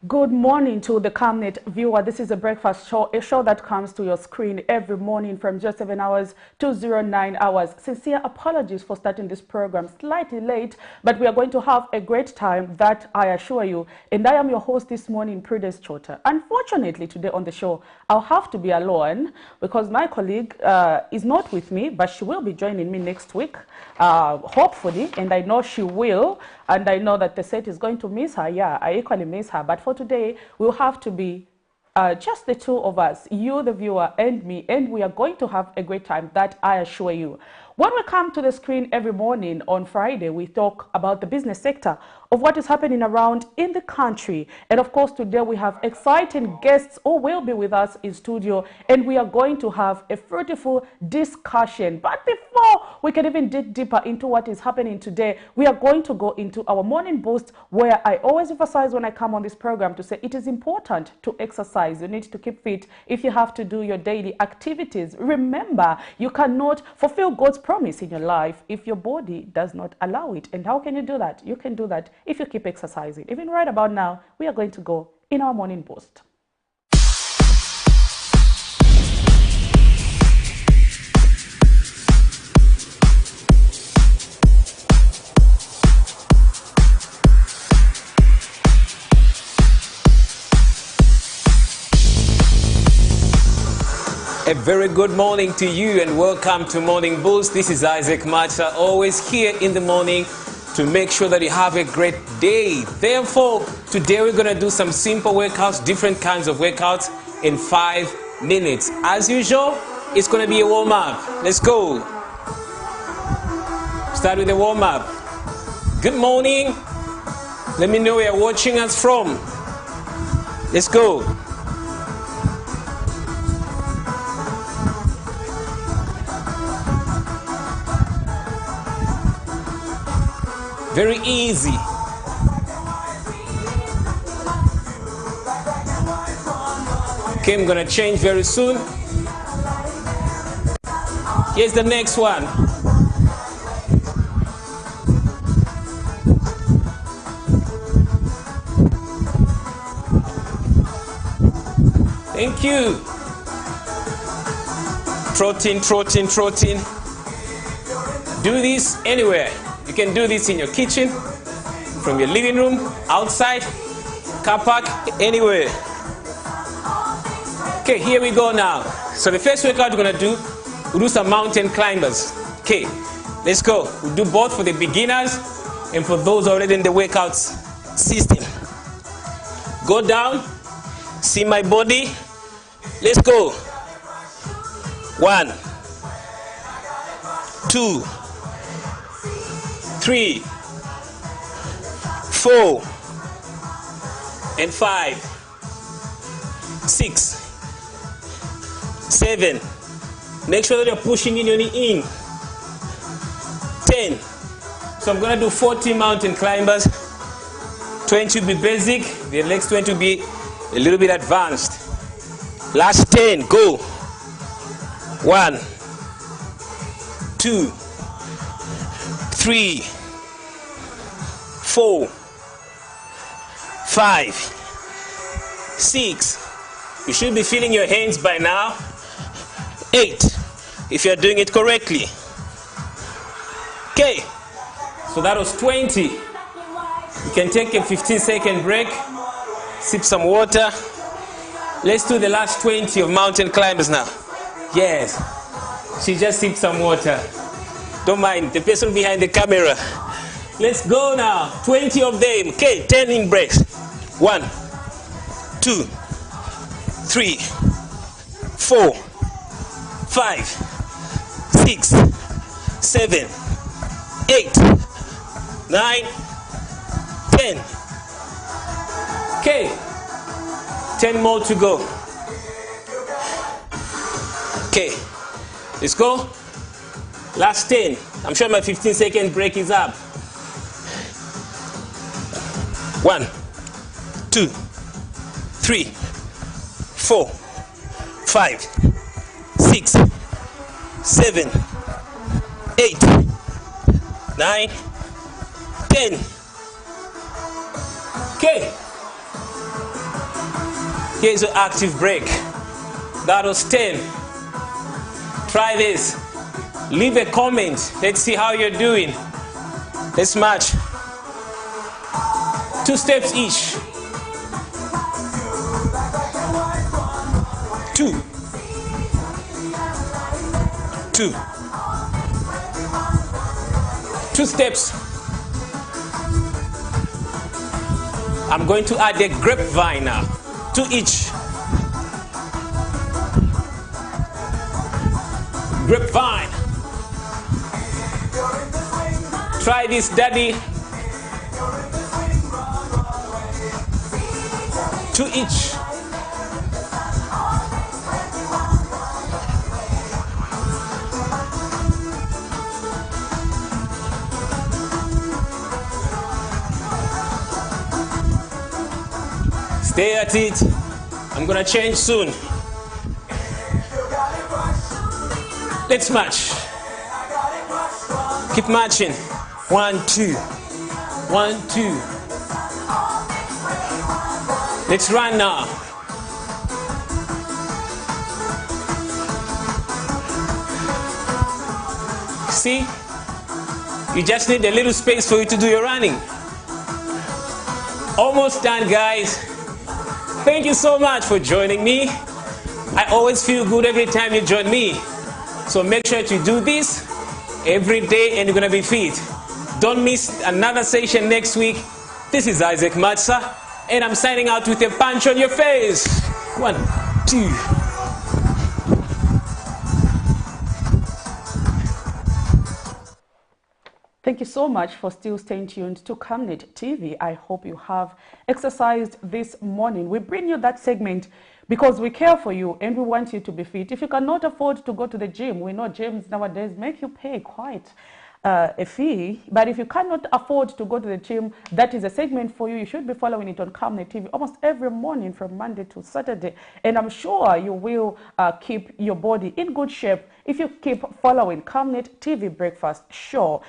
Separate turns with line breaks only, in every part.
Good morning to the Camnet viewer. This is a breakfast show, a show that comes to your screen every morning from just 7 hours to 09 hours. Sincere apologies for starting this program slightly late, but we are going to have a great time, that I assure you. And I am your host this morning, Prudence Chota. Unfortunately, today on the show, I'll have to be alone because my colleague is not with me, but she will be joining me next week, hopefully, and I know she will. And I know that the set is going to miss her. Yeah, I equally miss her. But for today, we'll have to be just the two of us, you, the viewer, and me. And we are going to have a great time, that I assure you. When we come to the screen every morning on Friday, we talk about the business sector of what is happening around in the country. And of course, today we have exciting guests who will be with us in studio, and we are going to have a fruitful discussion. But before we can even dig deeper into what is happening today, we are going to go into our morning boost, where I always emphasize when I come on this program to say it is important to exercise. You need to keep fit if you have to do your daily activities. Remember, you cannot fulfill God's promise in your life if your body does not allow it. And how can you do that? You can do that if you keep exercising. Even right about now, we are going to go in our morning boost.
A very good morning to you and welcome to Morning Boost. This is Isaac Macha, always here in the morning to make sure that you have a great day. Therefore, today we're going to do some simple workouts, different kinds of workouts in 5 minutes. As usual, it's going to be a warm-up. Let's go. Start with the warm-up. Good morning. Let me know where you're watching us from. Let's go. Very easy. Okay, I'm gonna change very soon. Here's the next one. Thank you. Trotting. Do this anywhere. You can do this in your kitchen, from your living room, outside, car park, anywhere. Okay, here we go now. So the first workout we're going to do, we'll do some mountain climbers. Okay, let's go. We'll do both for the beginners and for those already in the workout system. Go down, see my body. Let's go. 1, 2, 3, 4, and 5, 6, 7. Make sure that you're pushing in your knee in. 10. So I'm going to do 40 mountain climbers. 20 will be basic. The next 20 will be a little bit advanced. Last 10. Go. 1, 2, 3, 4, 5, 6. You should be feeling your hands by now. 8, if you're doing it correctly. Okay, so that was 20. You can take a 15-second break, sip some water. Let's do the last 20 of mountain climbers now. Yes, she just sipped some water. Don't mind the person behind the camera. Let's go now. 20 of them. Okay, 10 in breaks. 1, 2, 3, 4, 5, 6, 7, 8, 9, 10. Okay, 10 more to go. Okay, let's go. Last 10. I'm sure my 15-second break is up. 1, 2, 3, 4, 5, 6, 7, 8, 9, 10. Okay. Here's your active break. That was 10. Try this. Leave a comment. Let's see how you're doing. Let's match. 2 steps each. 2. 2. 2 steps. I'm going to add a grapevine now. 2 each. Grapevine. Try this, daddy. 2 each. Stay at it. I'm gonna change soon. Let's match. Keep matching. 1, 2. 1, 2. Let's run now. See? You just need a little space for you to do your running. Almost done, guys. Thank you so much for joining me. I always feel good every time you join me. So make sure to do this every day and you're going to be fit. Don't miss another session next week. This is Isaac Matsa and I'm signing out with a punch on your face. 1, 2.
Thank you so much for still staying tuned to Camnet TV. I hope you have exercised this morning. We bring you that segment because we care for you and we want you to be fit. If you cannot afford to go to the gym, we know gyms nowadays make you pay quite a fee. But if you cannot afford to go to the gym, that is a segment for you. You should be following it on Camnet TV almost every morning from Monday to Saturday. And I'm sure you will keep your body in good shape if you keep following Camnet TV Breakfast Show.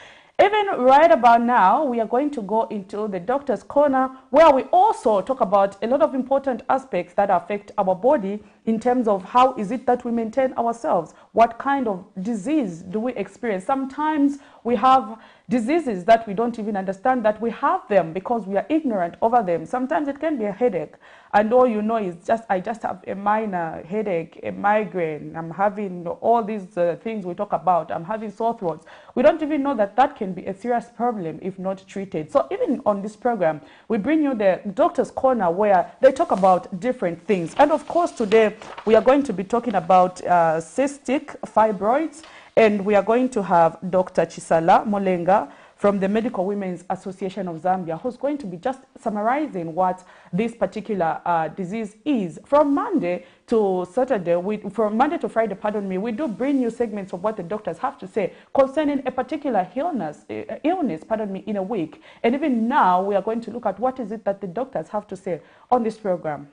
Even right about now, we are going to go into the Doctor's Corner, where we also talk about a lot of important aspects that affect our body in terms of how is it that we maintain ourselves? What kind of disease do we experience? Sometimes we have diseases that we don't even understand that we have them because we are ignorant over them. Sometimes it can be a headache, and all you know is I just have a minor headache, a migraine. I'm having all these things we talk about. I'm having sore throats. We don't even know that that can be a serious problem if not treated. So even on this program, we bring you the Doctor's Corner, where they talk about different things. And of course, today we are going to be talking about cystic fibroids. And we are going to have Dr. Chisala Molenga from the Medical Women's Association of Zambia, who's going to be just summarizing what this particular disease is. From Monday to Saturday, from Monday to Friday, pardon me, we do bring you segments of what the doctors have to say concerning a particular illness, in a week. And even now, we are going to look at what is it that the doctors have to say on this program.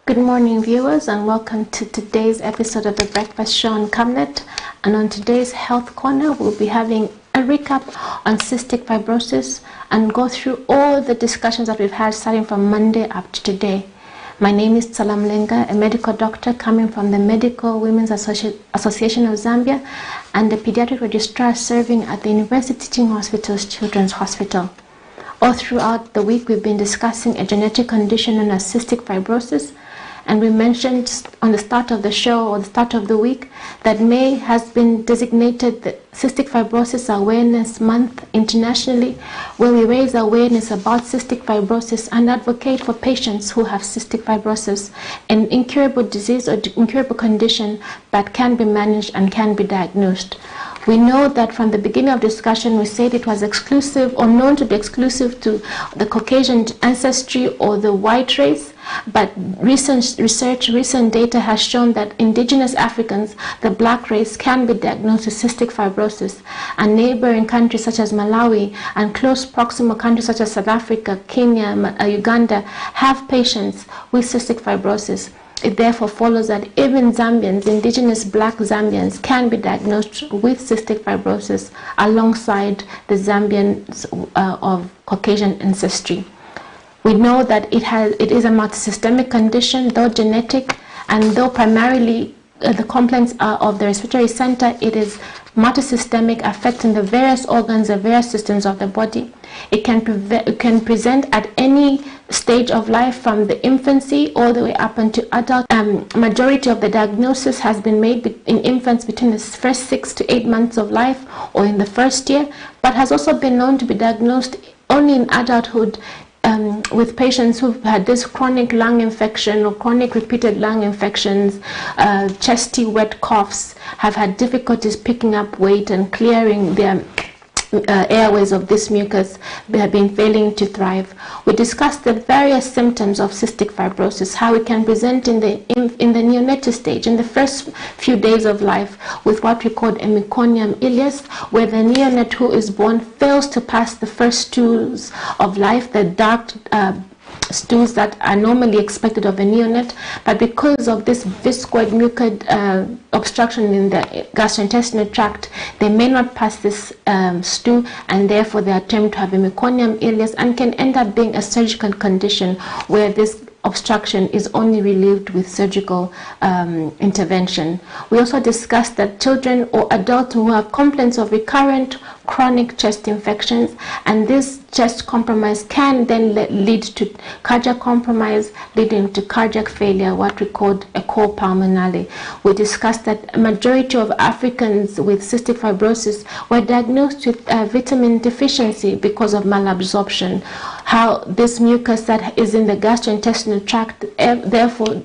Good morning, viewers, and welcome to today's episode of the Breakfast Show on Camnet. And on today's Health Corner, we'll be having a recap on cystic fibrosis and go through all the discussions that we've had starting from Monday up to today. My name is Salam Lenga, a medical doctor coming from the Medical Women's Association of Zambia and a pediatric registrar serving at the University Teaching Hospital's Children's Hospital. All throughout the week, we've been discussing a genetic condition known as cystic fibrosis. And we mentioned on the start of the show or the start of the week that May has been designated the Cystic Fibrosis Awareness Month internationally, where we raise awareness about cystic fibrosis and advocate for patients who have cystic fibrosis, an incurable disease or incurable condition that can be managed and can be diagnosed. We know that from the beginning of discussion, we said it was exclusive or known to be exclusive to the Caucasian ancestry or the white race. But recent research, recent data has shown that indigenous Africans, the black race, can be diagnosed with cystic fibrosis. And neighboring countries such as Malawi and close proximal countries such as South Africa, Kenya, Uganda have patients with cystic fibrosis. It therefore follows that even Zambians, indigenous black Zambians, can be diagnosed with cystic fibrosis alongside the Zambians of Caucasian ancestry. We know that it is a multisystemic condition, though genetic, and though primarily the complaints are of the respiratory center, it is multisystemic, affecting the various organs, the various systems of the body. It can present at any stage of life, from the infancy all the way up into adult. Majority of the diagnosis has been made in infants between the first 6 to 8 months of life or in the first year, but has also been known to be diagnosed only in adulthood, with patients who've had this chronic lung infection or chronic repeated lung infections, chesty wet coughs, have had difficulties picking up weight and clearing their airways of this mucus, have been failing to thrive. We discussed the various symptoms of cystic fibrosis, how it can present in the neonatal stage, in the first few days of life, with what we call a meconium ileus, where the neonate who is born fails to pass the first stools of life, the dark stools that are normally expected of a neonate, but because of this viscoid mucoid obstruction in the gastrointestinal tract, they may not pass this stool, and therefore they attempt to have a meconium ileus and can end up being a surgical condition where this obstruction is only relieved with surgical intervention. We also discussed that children or adults who have complaints of recurrent chronic chest infections, and this chest compromise can then lead to cardiac compromise, leading to cardiac failure, what we called a cor pulmonale. We discussed that a majority of Africans with cystic fibrosis were diagnosed with vitamin deficiency because of malabsorption, how this mucus that is in the gastrointestinal tract therefore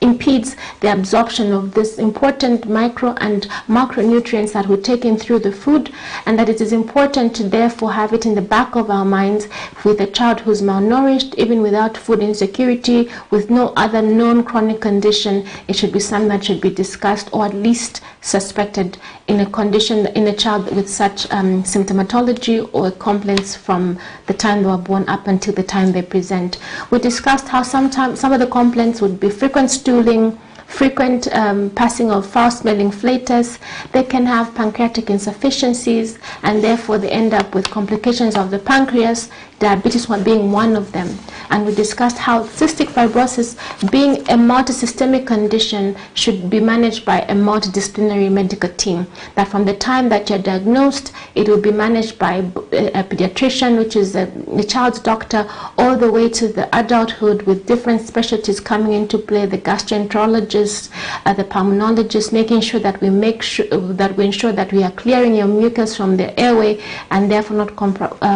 impedes the absorption of this important micro and macronutrients that we take in through the food, and that it is important to therefore have it in the back of our minds with a child who's malnourished, even without food insecurity, with no other known chronic condition. It should be something that should be discussed or at least suspected in a condition, in a child with such symptomatology or complaints from the time they were born up until the time they present. We discussed how sometimes some of the complaints would be frequent stooling, frequent passing of foul-smelling flatus. They can have pancreatic insufficiencies, and therefore they end up with complications of the pancreas, diabetes being one of them. And we discussed how cystic fibrosis, being a multisystemic condition, should be managed by a multidisciplinary medical team. That from the time that you're diagnosed, it will be managed by a pediatrician, which is the child's doctor, all the way to the adulthood, with different specialties coming into play, the gastroenterologist, the pulmonologist, making sure that we ensure that we are clearing your mucus from the airway and therefore not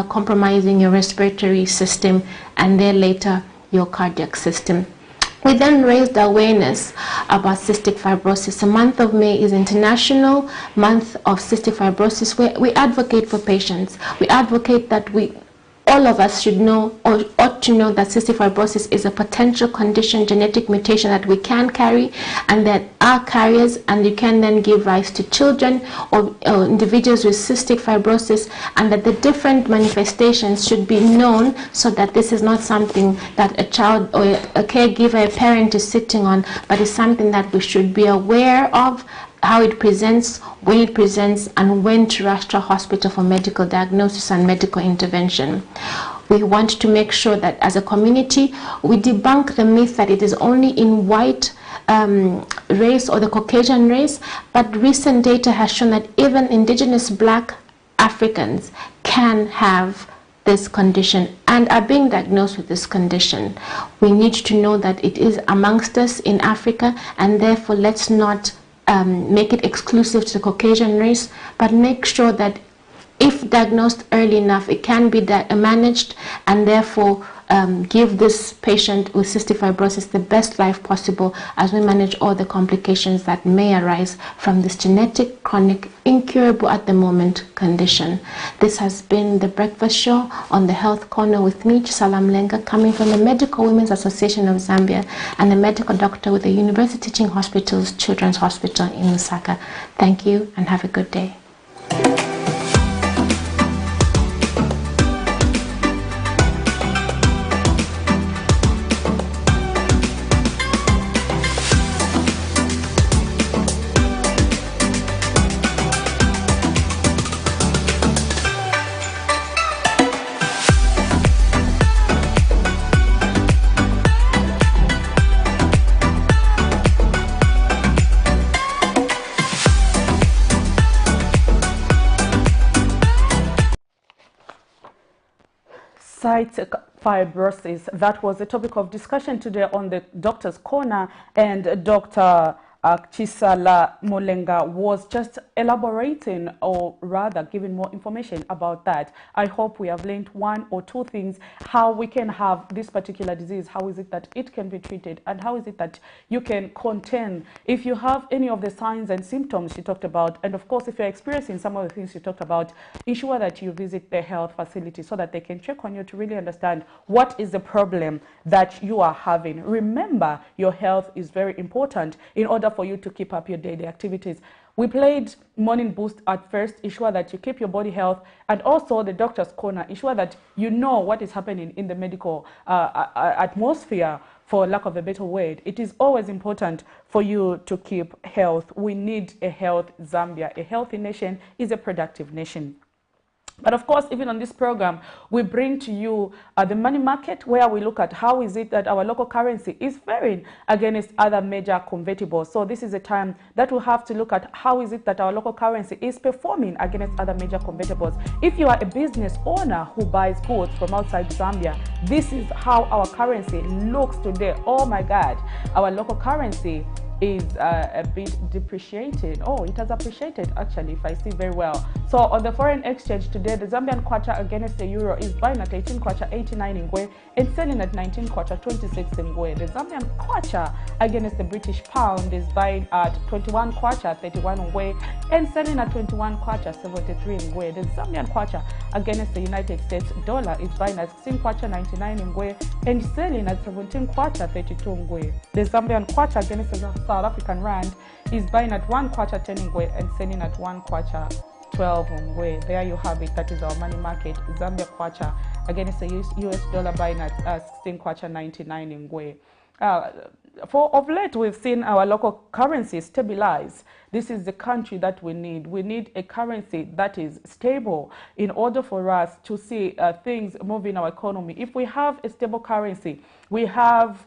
compromising your respiratory system, and then later your cardiac system. We then raised awareness about cystic fibrosis. The month of May is International Month of Cystic Fibrosis, where we advocate for patients. We advocate that all of us should know, or ought to know, that cystic fibrosis is a potential condition, genetic mutation that we can carry and that are carriers, and you can then give rise to children or individuals with cystic fibrosis, and that the different manifestations should be known, so that this is not something that a child or a caregiver, a parent is sitting on, but is something that we should be aware of, how it presents, when it presents, and when to rush to a hospital for medical diagnosis and medical intervention. We want to make sure that as a community, we debunk the myth that it is only in white race or the Caucasian race, but recent data has shown that even indigenous black Africans can have this condition and are being diagnosed with this condition. We need to know that it is amongst us in Africa, and therefore let's not make it exclusive to the Caucasian race, but make sure that if diagnosed early enough, it can be managed, and therefore give this patient with cystic fibrosis the best life possible as we manage all the complications that may arise from this genetic, chronic, incurable at the moment condition. This has been the Breakfast Show on the Health Corner with me, Chisala Mlenga, coming from the Medical Women's Association of Zambia and a medical doctor with the University Teaching Hospital's Children's Hospital in Lusaka. Thank you and have a good day.
Cystic fibrosis, that was the topic of discussion today on the Doctor's Corner, and Dr. Chisala Mlenga was just elaborating, or rather giving more information about that. I hope we have learned one or two things, how we can have this particular disease, how is it that it can be treated, and how is it that you can contain. If you have any of the signs and symptoms she talked about, and of course if you're experiencing some of the things she talked about, ensure that you visit the health facility so that they can check on you to really understand what is the problem that you are having. Remember, your health is very important in order for you to keep up your daily activities. We played Morning Boost at first, ensure that you keep your body health, and also the Doctor's Corner, ensure that you know what is happening in the medical atmosphere, for lack of a better word. It is always important for you to keep health. We need a health Zambia. A healthy nation is a productive nation. But of course, even on this program, we bring to you the money market, where we look at how is it that our local currency is faring against other major convertibles. So this is a time that we have to look at how is it that our local currency is performing against other major convertibles. If you are a business owner who buys goods from outside Zambia, this is how our currency looks today. Oh my God, our local currency is a bit depreciated. Oh, it has appreciated actually, if I see very well. So on the foreign exchange today, the Zambian kwacha against the euro is buying at 18 kwacha 89 ngwe and selling at 19 kwacha 26 ngwe. The Zambian kwacha against the British pound is buying at 21 kwacha 31 ngwe and selling at 21 kwacha 73 ngwe. The Zambian kwacha against the United States dollar is buying at 16 kwacha 99 ngwe and selling at 17 kwacha 32 ngwe. The Zambian kwacha against the South African rand is buying at 1 kwacha 10 ngwe and selling at 1 kwacha 12 ngwe. There you have it. That is our money market. Zambia kwacha against the US dollar buying at 16 kwacha 99 ngwe. For of late, we've seen our local currency stabilize. This is the country that we need. We need a currency that is stable in order for us to see things move in our economy. If we have a stable currency, we have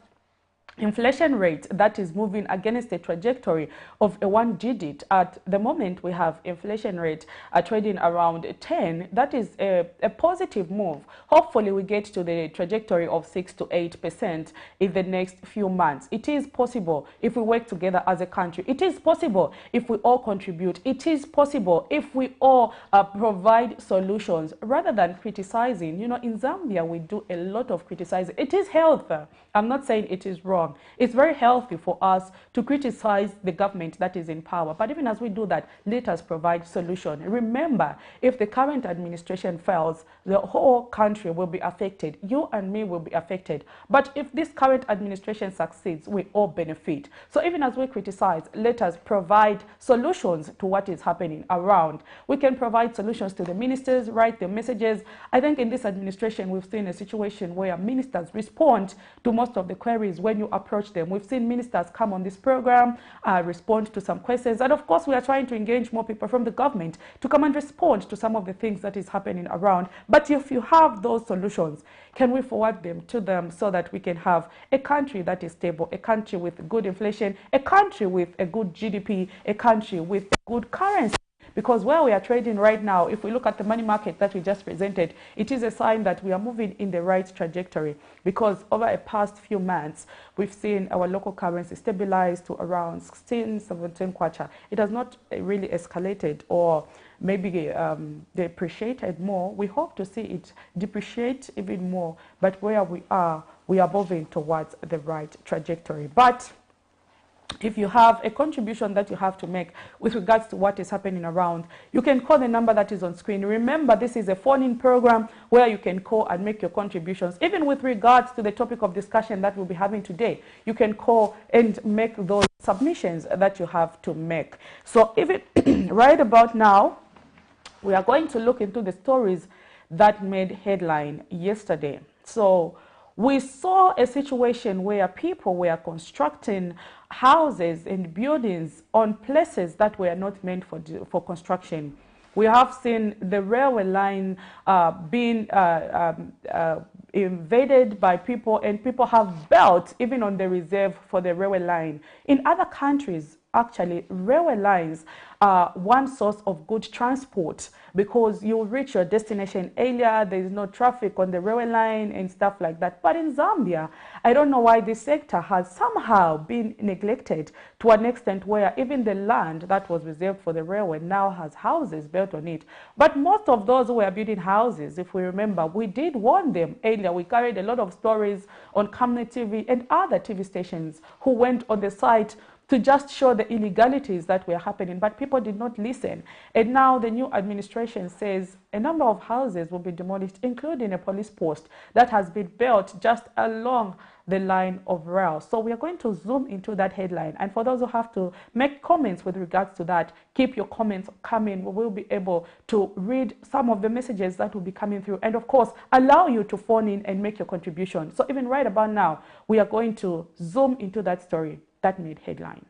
inflation rate that is moving against the trajectory of a 1 digit. At the moment, we have inflation rate trading around 10. That is a positive move. Hopefully, we get to the trajectory of 6 to 8% in the next few months. It is possible if we work together as a country. It is possible if we all contribute. It is possible if we all provide solutions rather than criticizing. You know, in Zambia, we do a lot of criticizing. It is healthy. I'm not saying it is wrong. It's very healthy for us to criticize the government that is in power. But even as we do that, let us provide solution. Remember, if the current administration fails, the whole country will be affected. You and me will be affected. But if this current administration succeeds, we all benefit. So even as we criticize, let us provide solutions to what is happening around. We can provide solutions to the ministers, write the messages. I think in this administration, we've seen a situation where ministers respond to most of the queries when you approach them. We've seen ministers come on this program, respond to some questions. And of course, we are trying to engage more people from the government to come and respond to some of the things that is happening around. But if you have those solutions, can we forward them to them so that we can have a country that is stable, a country with good inflation, a country with a good GDP, a country with a good currency? because where we are trading right now, if we look at the money market that we just presented, it is a sign that we are moving in the right trajectory, because over a past few months, we've seen our local currency stabilize to around 16, 17 kwacha. It has not really escalated or maybe depreciated more. We hope to see it depreciate even more, but where we are moving towards the right trajectory. But if you have a contribution that you have to make with regards to what is happening around, you can call the number that is on screen. Remember, this is a phone-in program where you can call and make your contributions. Even with regards to the topic of discussion that we'll be having today, you can call and make those submissions that you have to make. So even right about now, we are going to look into the stories that made headline yesterday. So we saw a situation where people were constructing houses and buildings on places that were not meant for construction. We have seen the railway line being invaded by people, and people have built even on the reserve for the railway line. In other countries, actually, railway lines are one source of good transport, because you reach your destination earlier, there is no traffic on the railway line and stuff like that. But in Zambia, I don't know why this sector has somehow been neglected to an extent where even the land that was reserved for the railway now has houses built on it. But most of those who were building houses, if we remember, we did warn them earlier. We carried a lot of stories on Camnet TV and other TV stations who went on the site to just show the illegalities that were happening, but people did not listen. And now the new administration says a number of houses will be demolished, including a police post that has been built just along the line of rail. So we are going to zoom into that headline. And for those who have to make comments with regards to that, keep your comments coming. We will be able to read some of the messages that will be coming through, and of course, allow you to phone in and make your contribution. So even right about now, we are going to zoom into that story that made headline.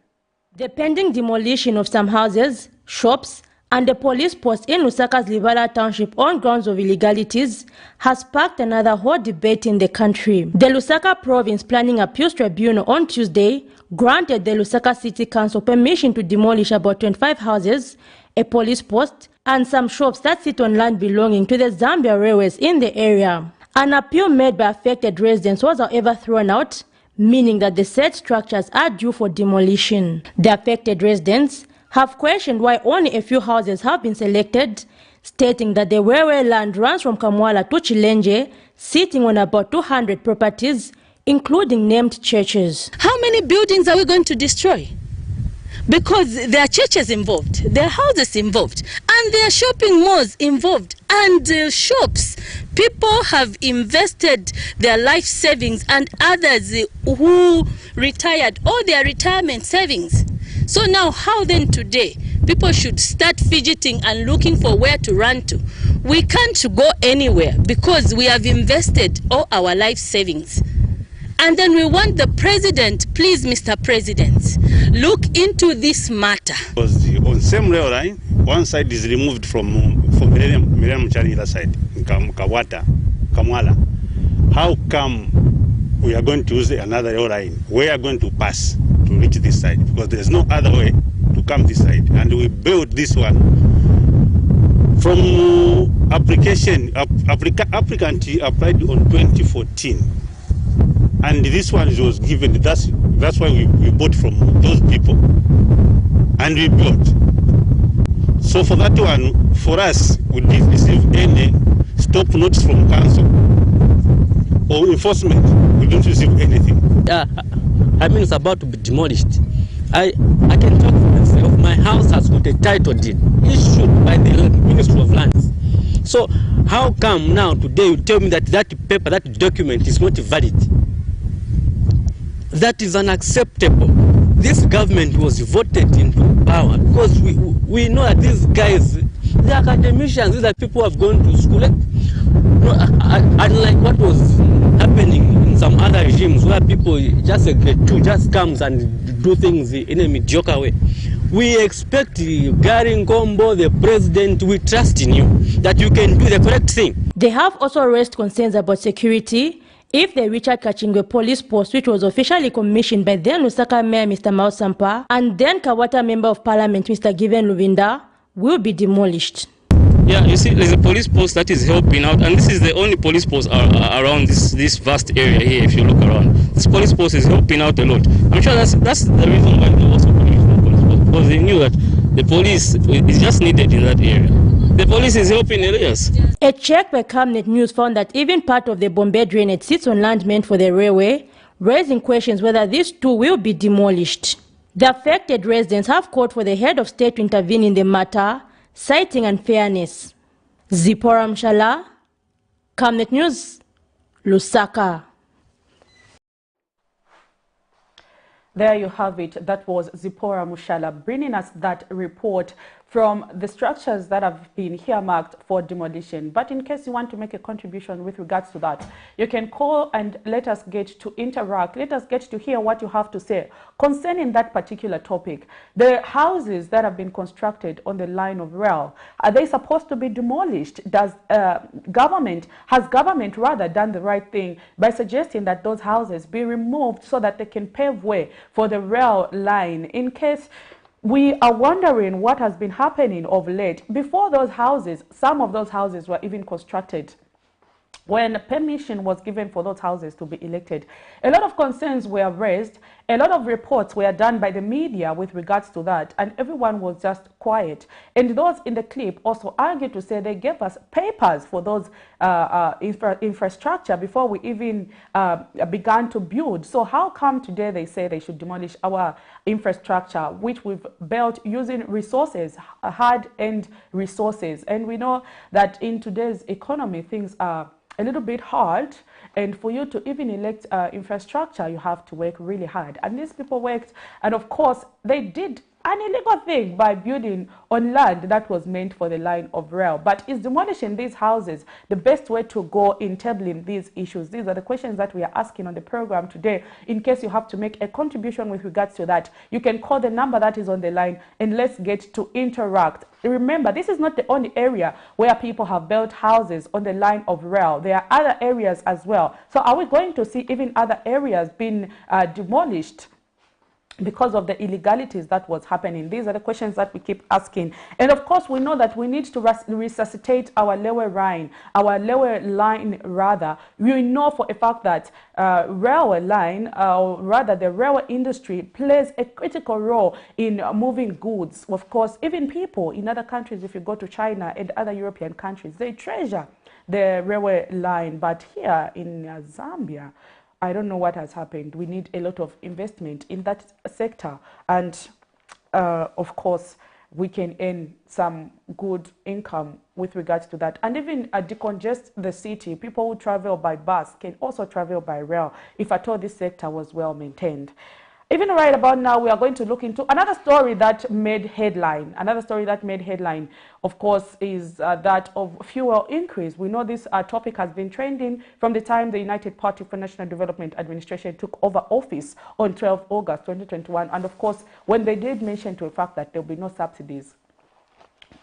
The pending demolition of some houses, shops, and the police post in Lusaka's Libala Township on grounds of illegalities has sparked another hot debate in the country. The Lusaka Province Planning Appeals Tribunal on Tuesday granted the Lusaka City Council permission to demolish about 25 houses, a police post, and some shops that sit on land belonging to the Zambia Railways in the area. An appeal made by affected residents was however thrown out, meaning that the said structures are due for demolition. The affected residents have questioned why only a few houses have been selected, stating that the railway land runs from Kamwala to Chilenje, sitting on about 200 properties, including named churches.
How many buildings are we going to destroy? Because there are churches involved, there are houses involved, and there are shopping malls involved, and shops. People have invested their life savings, and others who retired all their retirement savings. So now how then today people should start fidgeting and looking for where to run to? We can't go anywhere because we have invested all our life savings. And then we want the president, please Mr. President, look into this matter.
Because on same rail line, one side is removed from Miriam Chani, other side, in Kamwala. How come we are going to use another rail line? We are going to pass to reach this side, because there is no other way to come this side. And we built this one from application. Applicant applied on 2014. And this one was given, that's why we bought from those people. And we built. So for that one, for us, we didn't receive any stop notice from council or enforcement. We didn't receive anything.
I mean, it's about to be demolished. I can talk for myself. My house has got a title deed issued by the Ministry of Lands. So how come now today you tell me that that paper, that document is not valid? That is unacceptable. This government was voted into power because we know that these guys, the academicians, these are people who have gone to school. Unlike what was happening in some other regimes where people just comes and do things in a mediocre way. We expect Gary Nkombo, the president, we trust in you that you can do the correct thing.
They have also raised concerns about security if the Richard Kachingwe police post, which was officially commissioned by then Lusaka Mayor Mr. Mao Sampa and then Kawata Member of Parliament Mr. Given Lubinda, will be demolished.
Yeah, you see, there's a police post that is helping out, and this is the only police post around this vast area here. If you look around, this police post is helping out a lot. I'm sure that's the reason why they also commissioned the police post, because they knew that the police is just needed in that area. The police is helping areas.
A check by Camnet News found that even part of the Bombay drainage sits on land meant for the railway, raising questions whether these two will be demolished. The affected residents have called for the head of state to intervene in the matter, citing unfairness. Zipporah Mshala, Camnet News, Lusaka.
There you have it. That was Zipporah Mushala bringing us that report from the structures that have been earmarked for demolition. But in case you want to make a contribution with regards to that, you can call and let us get to interact. Let us get to hear what you have to say concerning that particular topic. The houses that have been constructed on the line of rail, are they supposed to be demolished? Has government rather done the right thing by suggesting that those houses be removed so that they can pave way for the rail line? In case we are wondering what has been happening of late, before those houses, some of those houses were even constructed, when permission was given for those houses to be elected, a lot of concerns were raised, a lot of reports were done by the media with regards to that, and everyone was just quiet. And those in the clip also argued to say they gave us papers for those infrastructure before we even began to build. So how come today they say they should demolish our infrastructure, which we've built using resources, hard-earned resources? And we know that in today's economy, things are a little bit hard, and for you to even elect infrastructure, you have to work really hard. And these people worked, and of course, they did an illegal thing by building on land that was meant for the line of rail. But is demolishing these houses the best way to go in tabling these issues? These are the questions that we are asking on the program today. In case you have to make a contribution with regards to that, you can call the number that is on the line, and let's get to interact. Remember, this is not the only area where people have built houses on the line of rail. There are other areas as well. So are we going to see even other areas being demolished because of the illegalities that was happening? These are the questions that we keep asking. And of course, we know that we need to resuscitate our lower line, rather. We know for a fact that railway line, rather the railway industry, plays a critical role in moving goods. Of course, even people in other countries, if you go to China and other European countries, they treasure the railway line. But here in Zambia, I don't know what has happened. We need a lot of investment in that sector. And of course, we can earn some good income with regards to that. And even decongest the city. People who travel by bus can also travel by rail if at all this sector was well maintained. Even right about now, we are going to look into another story that made headline. Another story that made headline, of course, is that of fuel increase. We know this topic has been trending from the time the United Party for National Development Administration took over office on 12 August 2021. And of course, when they did mention to the fact that there will be no subsidies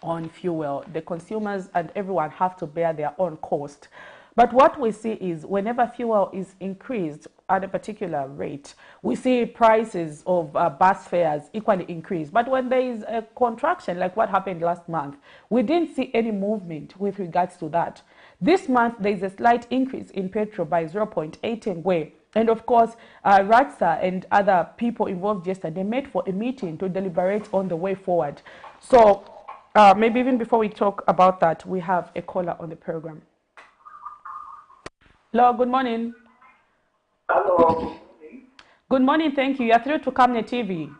on fuel, the consumers and everyone have to bear their own cost. But what we see is whenever fuel is increased at a particular rate, we see prices of bus fares equally increase. But when there is a contraction, like what happened last month, we didn't see any movement with regards to that. This month, there is a slight increase in petrol by 0.8 ngwe. And of course, Ratsa and other people involved yesterday met for a meeting to deliberate on the way forward. So maybe even before we talk about that, we have a caller on the program. Hello, good morning.
Hello.
Good morning, thank you. You're through to Camnet TV.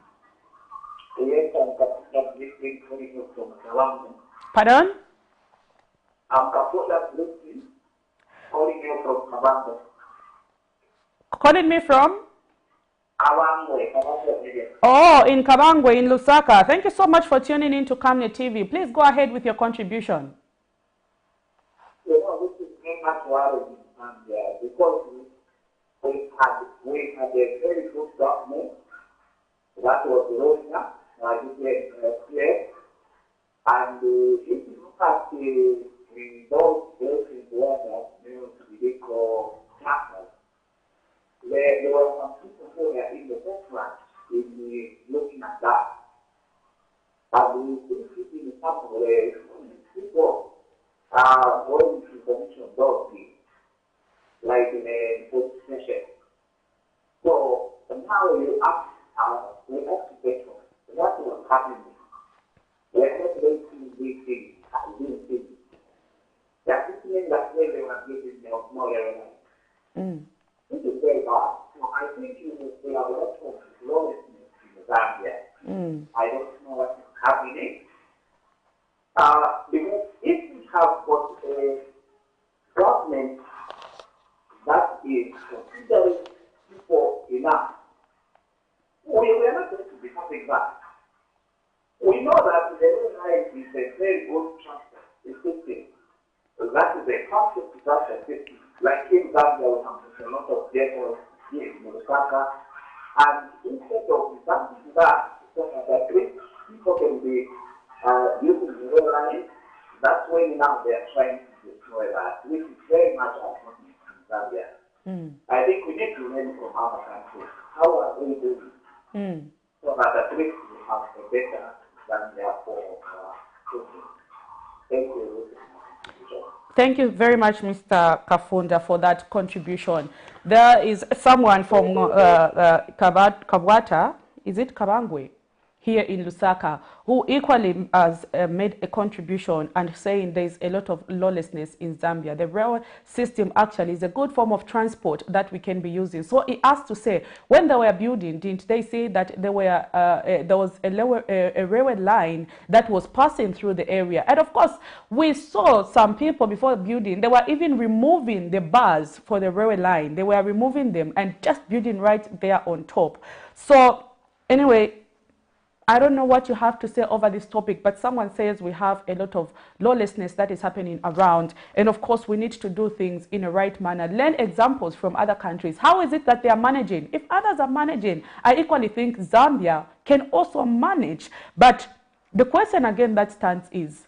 Yes, I'm calling you from Kalambo.
Pardon?
I'm calling you from Kalambo.
Calling me from?
Kabangwe.
Oh, in Kabangwe, in Lusaka. Thank you so much for tuning in to Camnet TV. Please go ahead with your contribution.
You know, this is very much worrying, and because we had a very good government that was rolling up, clear, and if you look at those places where they call classes, there were some people who were in the forefront in looking at that. And we see in some of going to commission those things, like in a police station. So now we ask people what was happening. We are not making these things and these things. That is mean that they were giving them no relevance. This is very bad. So I think we have a lot of lawlessness in Zambia. I don't know what is happening. Because if we have got a government that is considering people enough, we are not going to be having that. We know that the human rights is a very good structure, system. That is a concept structure system. Like in Zambia, we have a lot of jails here in Lusaka, and instead of something that, so that people can be using the real line, that's when now they are trying to destroy that, which is very much unfortunate in Zambia. I think we need to learn from other countries. How are they doing? So that at least we have a better Zambia for cooking. Thank you.
Thank you very much, Mr. Kafunda, for that contribution. There is someone from Kabwata, is it Kabangwe, here in Lusaka, who equally has made a contribution and saying there is a lot of lawlessness in Zambia. The railway system actually is a good form of transport that we can be using. So he asked to say, when they were building, didn't they say that there was a railway line that was passing through the area? And of course, we saw some people before building, they were even removing the bars for the railway line. They were removing them and just building right there on top. So anyway, I don't know what you have to say over this topic, but someone says we have a lot of lawlessness that is happening around. And of course, we need to do things in a right manner. Learn examples from other countries. How is it that they are managing? If others are managing, I equally think Zambia can also manage. But the question again that stands is,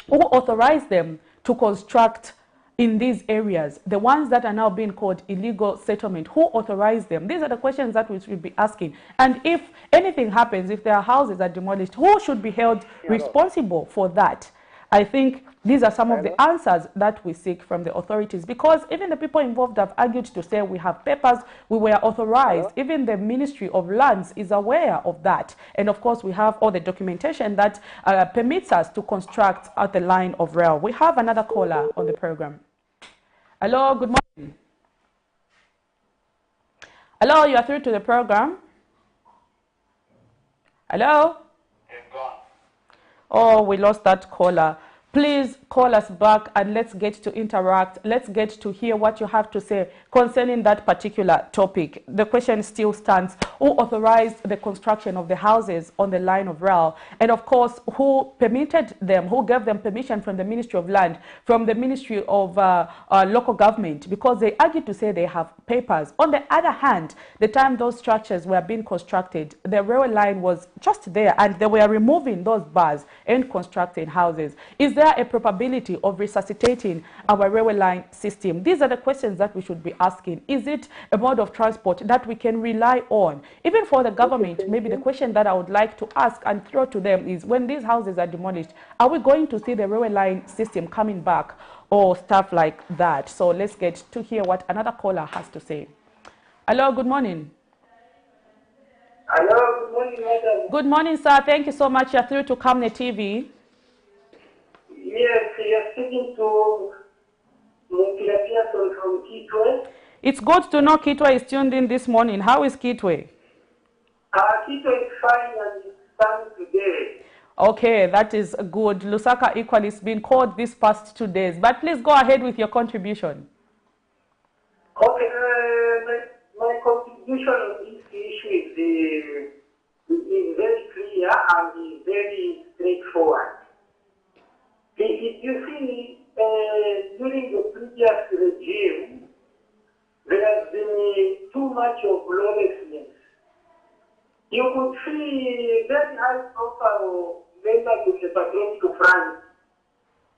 who authorized them to construct in these areas, the ones that are now being called illegal settlement? Who authorized them? These are the questions that we should be asking. And if anything happens, if their houses are demolished, who should be held responsible for that? I think these are some of the answers that we seek from the authorities, because even the people involved have argued to say we have papers, we were authorized. Even the Ministry of Lands is aware of that. And of course, we have all the documentation that permits us to construct at the line of rail. We have another caller on the program. Hello, good morning. Hello, you are through to the program. Hello? Oh, we lost that caller. Please call us back and let's get to interact. Let's get to hear what you have to say concerning that particular topic. The question still stands: who authorized the construction of the houses on the line of rail? And of course, who permitted them, who gave them permission from the Ministry of Land, from the Ministry of Local Government? Because they argue to say they have papers. On the other hand, the time those structures were being constructed, the railway line was just there and they were removing those bars and constructing houses. Is there a probability of resuscitating our railway line system? These are the questions that we should be asking. Is it a mode of transport that we can rely on? Even for the government, maybe the question that I would like to ask and throw to them is, when these houses are demolished, are we going to see the railway line system coming back or stuff like that? So let's get to hear what another caller has to say. Hello, good morning.
Hello, good morning, madam.
Good morning, sir. Thank you so much. You're through to Camnet TV.
Yes, you're speaking to Mukila from Kitwe.
It's good to know Kitwe is tuned in this morning. How is Kitwe?
Kitwe is fine and it's sunny today.
Okay, that is good. Lusaka equally has been called these past 2 days. But please go ahead with your contribution.
Okay, my contribution on this issue is very clear and is very straightforward. If you see, during the previous regime, there has been too much of lawlessness. You could see very high-profile members of the Patriotic Front,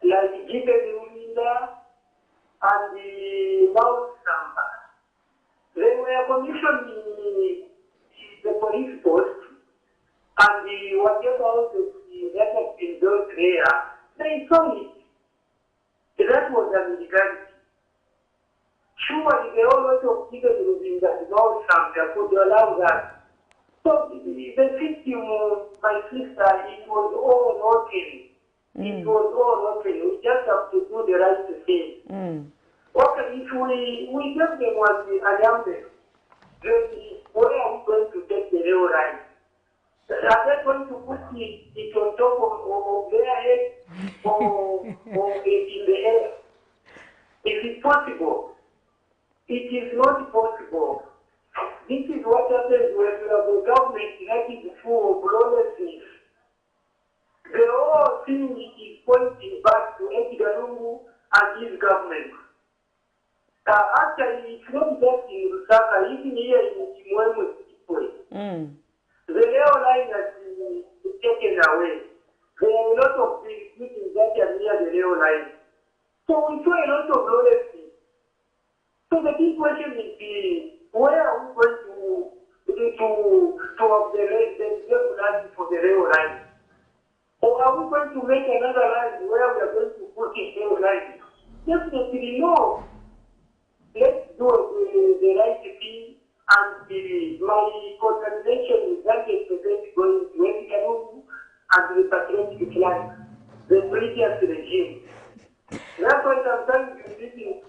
like Gideon Ulinda and the Mao Samba. They were commissioning the police post and whatever else that has been built there. They saw it. They an illegality. Surely there are a lot of people that know something could allow that. So the system, my sister, it was all open. It was all open. We just have to do the right thing. Okay, if we give them what the alliance, where are we going to take the real right? Are they going to put it on top of their head or in the air? Is it possible? It is not possible. This is what happens when you have a government that is full of lawlessness. The whole thing is pointing back to Edgar Lungu and his government. Actually, it's not just in Lusaka, even here in Chimwemwe. The rail line has been taken away. There are a lot of buildings that are near the rail line. So we saw a lot of lawlessness. So the big question is, where are we going to have the land for the rail line? Or are we going to make another line where we are going to put the rail line? Definitely no. Let's do the right thing, and my condemnation is that it's going to Edgar and the patriotic flag, the previous regime. That's why sometimes you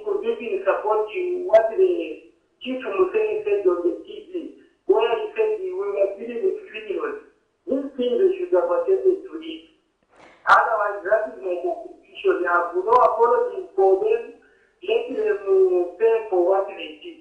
could be supporting what the Chief Museni said on the TV, where he said we were dealing with criminals. These things they should have attended to it. Otherwise, that is my contribution. I have no apology for them. Let them pay for what they did.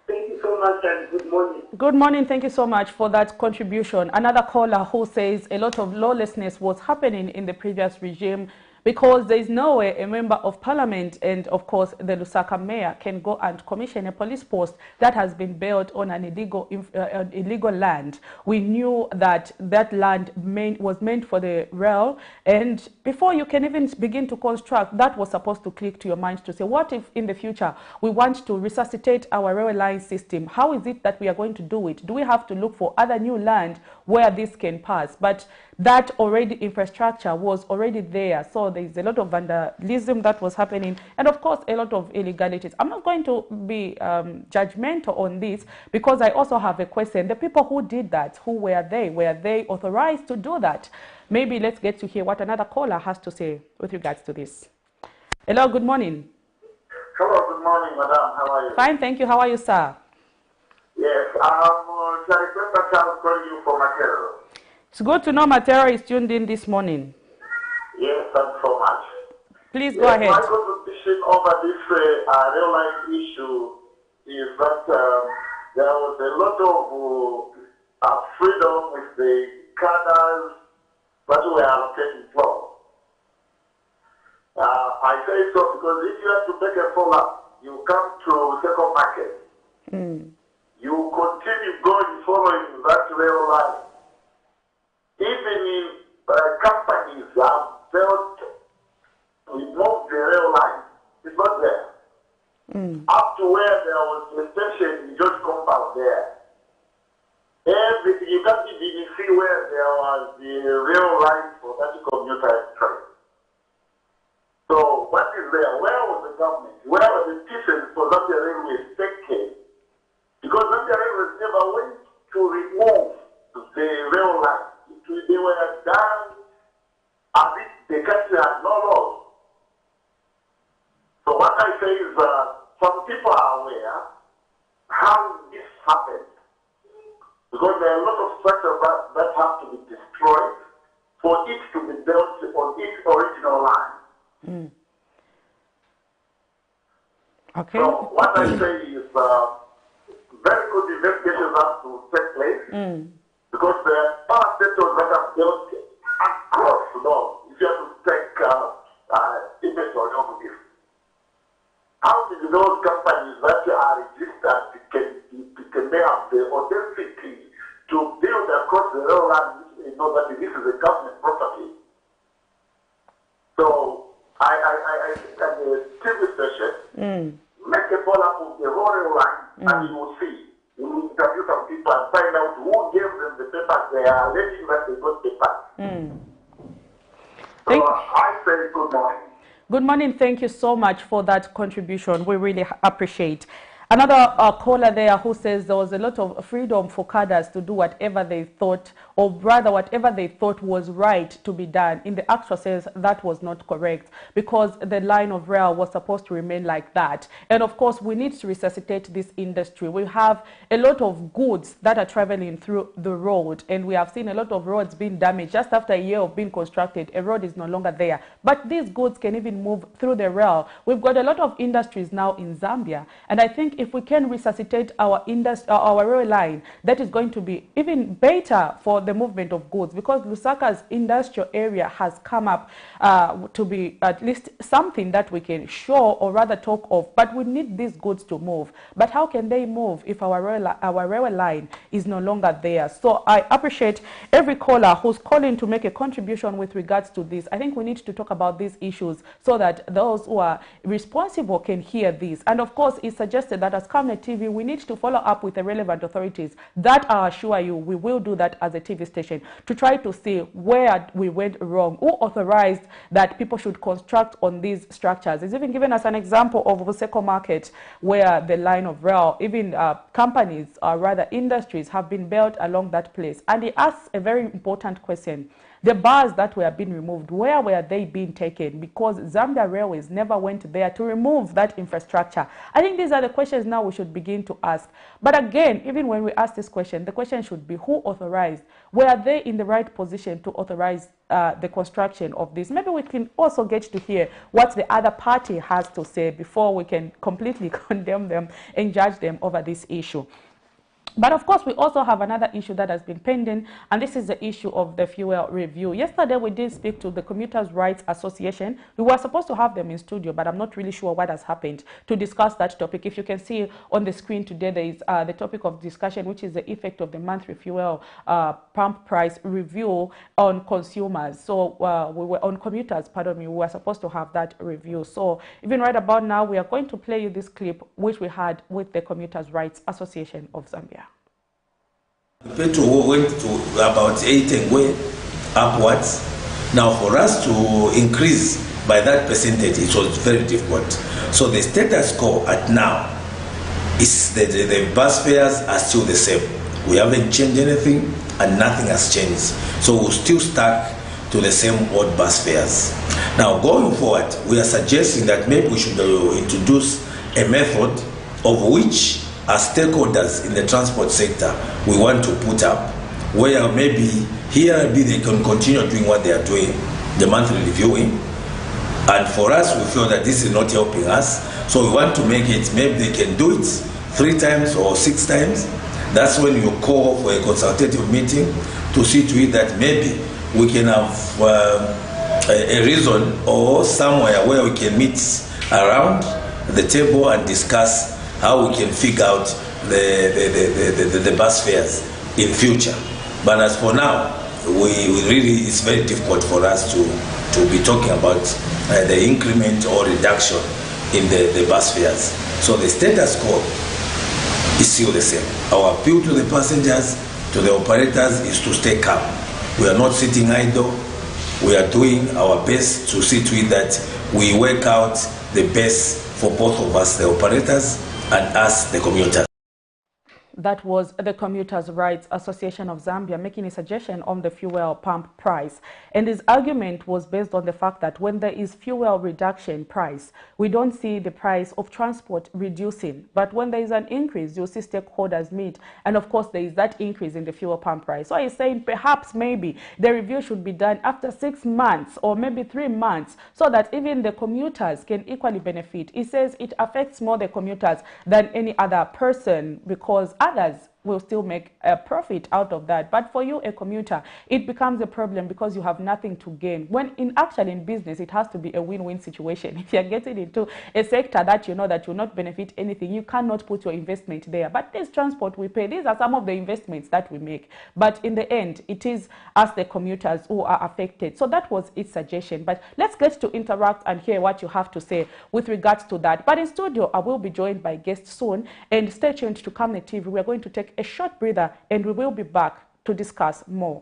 Thank you so much and good morning.
Good morning. Thank you so much for that contribution. Another caller who says a lot of lawlessness was happening in the previous regime, because there is no way a member of parliament and, of course, the Lusaka mayor can go and commission a police post that has been built on an illegal land. We knew that that land was meant for the rail, and before you can even begin to construct, that was supposed to click to your mind to say, what if in the future we want to resuscitate our rail line system? How is it that we are going to do it? Do we have to look for other new land where this can pass? But that already infrastructure was already there, so there's a lot of vandalism that was happening, and of course a lot of illegalities. I'm not going to be judgmental on this, because I also have a question. The people who did that, who were they? Were they authorized to do that? Maybe let's get to hear what another caller has to say with regards to this. Hello, good morning.
Hello, good morning, madam. How are you?
Fine, thank you. How are you, sir?
Yes, I'm calling you for material.
It's good to know Matera is tuned in this morning.
Yes, thanks so much.
Please go ahead.
My contribution over this rail line issue is that there was a lot of freedom with the cadres that were allocated for. I say so because if you have to make a follow-up, you come to second market. You continue going following that rail line. Even if companies have failed to remove the rail line, it's not there. Up to where there was a station in George compound there. Everything, you can't even see where there was the rail line for that commuter train. So what is there? Where was the government? Where were the petitions for that railway taken? Because that railway never went to remove the rail line. They were done as if the country had no laws. So what I say is some people are aware how this happened. Because there are a lot of structures that have to be destroyed for it to be built on its original line.
Okay.
So what I say is very good investigations have to take place. Because there are power sectors that are built across the world. If you have to take inventory of this. How did those companies that are registered can they have the audacity to build across the rail line, you know that this is a government property? So I think at the TV station, make a follow-up of the whole rail line, and you will see. You will interview some people and find out who gave them the papers. They are alleging that they got papers. So I say good morning.
Good morning. Thank you so much for that contribution. We really appreciate. Another caller there who says there was a lot of freedom for cadres to do whatever they thought, or rather whatever they thought was right to be done. In the actual sense, that was not correct, because the line of rail was supposed to remain like that. And of course, we need to resuscitate this industry. We have a lot of goods that are traveling through the road, and we have seen a lot of roads being damaged. Just after a year of being constructed, a road is no longer there. But these goods can even move through the rail. We've got a lot of industries now in Zambia, and I think if we can resuscitate our rail line, that is going to be even better for the movement of goods, because Lusaka's industrial area has come up to be at least something that we can show or rather talk of. But we need these goods to move. But how can they move if our railway line is no longer there? So I appreciate every caller who's calling to make a contribution with regards to this. I think we need to talk about these issues so that those who are responsible can hear this. And of course, it's suggested that as Camnet TV, we need to follow up with the relevant authorities. That I assure you, we will do that as a TV station to try to see where we went wrong, who authorized that people should construct on these structures. It's even given us an example of Buseko Market, where the line of rail, even companies or rather industries have been built along that place. And he asks a very important question. The bars that were being removed, where were they being taken? Because Zambia Railways never went there to remove that infrastructure. I think these are the questions now we should begin to ask. But again, even when we ask this question, the question should be who authorized? Were they in the right position to authorize the construction of this? Maybe we can also get to hear what the other party has to say before we can completely condemn them and judge them over this issue. But of course, we also have another issue that has been pending, and this is the issue of the fuel review. Yesterday, we did speak to the Commuters' Rights Association. We were supposed to have them in studio, but I'm not really sure what has happened to discuss that topic. If you can see on the screen today, there is the topic of discussion, which is the effect of the monthly fuel pump price review on consumers. So we were on commuters, pardon me, we were supposed to have that review. So even right about now, we are going to play you this clip, which we had with the Commuters' Rights Association of Zambia.
Petrol went to about 8 and going upwards. Now for us to increase by that percentage, it was very difficult. So the status quo at now is that the bus fares are still the same. We haven't changed anything and nothing has changed. So we're still stuck to the same old bus fares. Now going forward, we are suggesting that maybe we should introduce a method of which as stakeholders in the transport sector we want to put up, where maybe here they can continue doing what they are doing, the monthly reviewing, and for us we feel that this is not helping us, so we want to make it, maybe they can do it 3 times or 6 times. That's when you call for a consultative meeting to see to it that maybe we can have a reason or somewhere where we can meet around the table and discuss how we can figure out the bus fares in future. But as for now, we really, it's very difficult for us to be talking about the increment or reduction in the bus fares. So the status quo is still the same. Our appeal to the passengers, to the operators, is to stay calm. We are not sitting idle. We are doing our best to see to it that we work out the best for both of us, the operators, and us, the commuters.
That was the Commuters' Rights Association of Zambia making a suggestion on the fuel pump price. And his argument was based on the fact that when there is fuel reduction price, we don't see the price of transport reducing. But when there is an increase, you'll see stakeholders meet. And of course, there is that increase in the fuel pump price. So he's saying perhaps maybe the review should be done after 6 months or maybe 3 months so that even the commuters can equally benefit. He says it affects more the commuters than any other person because others will still make a profit out of that. But for you, a commuter, it becomes a problem because you have nothing to gain. When actually in business, it has to be a win-win situation. If you're getting into a sector that you know that will not benefit anything, you cannot put your investment there. But this transport we pay, these are some of the investments that we make. But in the end, it is us, the commuters, who are affected. So that was its suggestion. But let's get to interact and hear what you have to say with regards to that. But in studio, I will be joined by guests soon. And stay tuned to Camnet TV. We are going to take a short breather and we will be back to discuss more.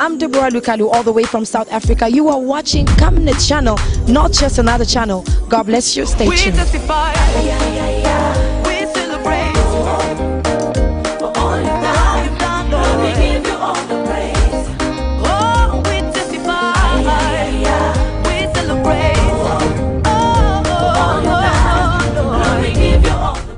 I'm Deborah Lukalu, all the way from South Africa. You are watching Camnet channel, not just another channel. God bless you. Stay tuned.
We celebrate for all you've done, Lord. We give you all the praise. Oh, we testify. We celebrate. Lord, we give you all the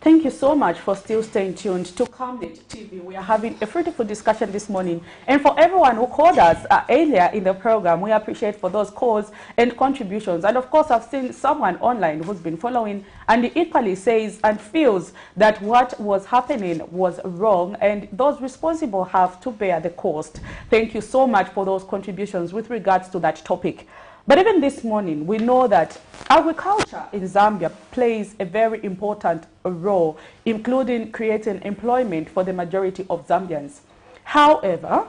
Thank you so much for still staying tuned to Camnet TV. We are having a fruitful discussion this morning. And for everyone who called us earlier in the program, we appreciate for those calls and contributions. And of course, I've seen someone online who's been following and equally says and feels that what was happening was wrong and those responsible have to bear the cost. Thank you so much for those contributions with regards to that topic. But even this morning, we know that agriculture in Zambia plays a very important role, including creating employment for the majority of Zambians. However,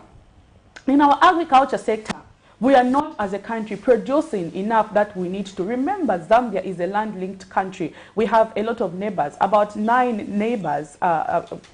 in our agriculture sector, we are not, as a country, producing enough that we need to. Remember, Zambia is a land-linked country. We have a lot of neighbors, about 9 neighbors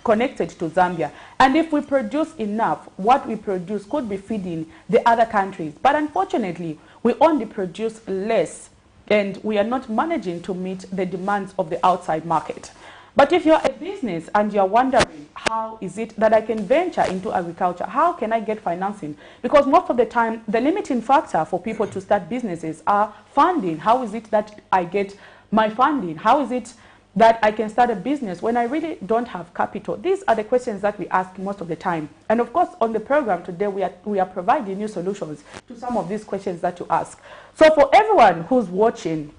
connected to Zambia. And if we produce enough, what we produce could be feeding the other countries. But unfortunately, we only produce less, and we are not managing to meet the demands of the outside market. But if you're a business and you're wondering, how is it that I can venture into agriculture? How can I get financing? Because most of the time, the limiting factor for people to start businesses are funding. How is it that I get my funding? How is it that I can start a business when I really don't have capital? These are the questions that we ask most of the time. And of course, on the program today, we are providing new solutions to some of these questions that you ask. So for everyone who's watching,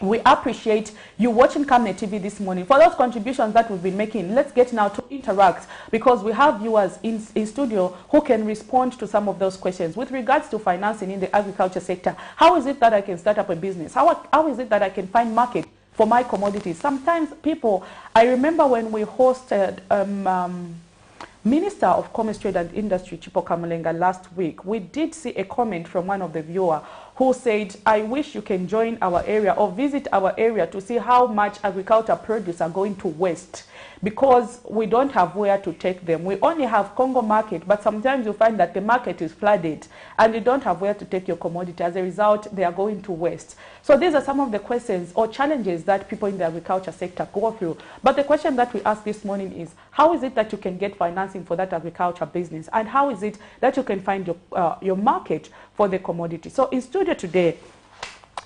we appreciate you watching Camnet TV this morning. For those contributions that we've been making, let's get now to interact, because we have viewers in studio who can respond to some of those questions with regards to financing in the agriculture sector. How is it that I can start up a business? How is it that I can find market for my commodities? Sometimes people, I remember when we hosted Minister of Commerce, Trade and Industry, Chipo Kamulenga, last week, we did see a comment from one of the viewers who said, I wish you can join our area or visit our area to see how much agricultural produce are going to waste, because we don't have where to take them. We only have Congo market, but sometimes you find that the market is flooded and you don't have where to take your commodity. As a result, they are going to waste. So these are some of the questions or challenges that people in the agriculture sector go through. But the question that we asked this morning is, how is it that you can get financing for that agriculture business? And how is it that you can find your market for the commodity? So in studio today,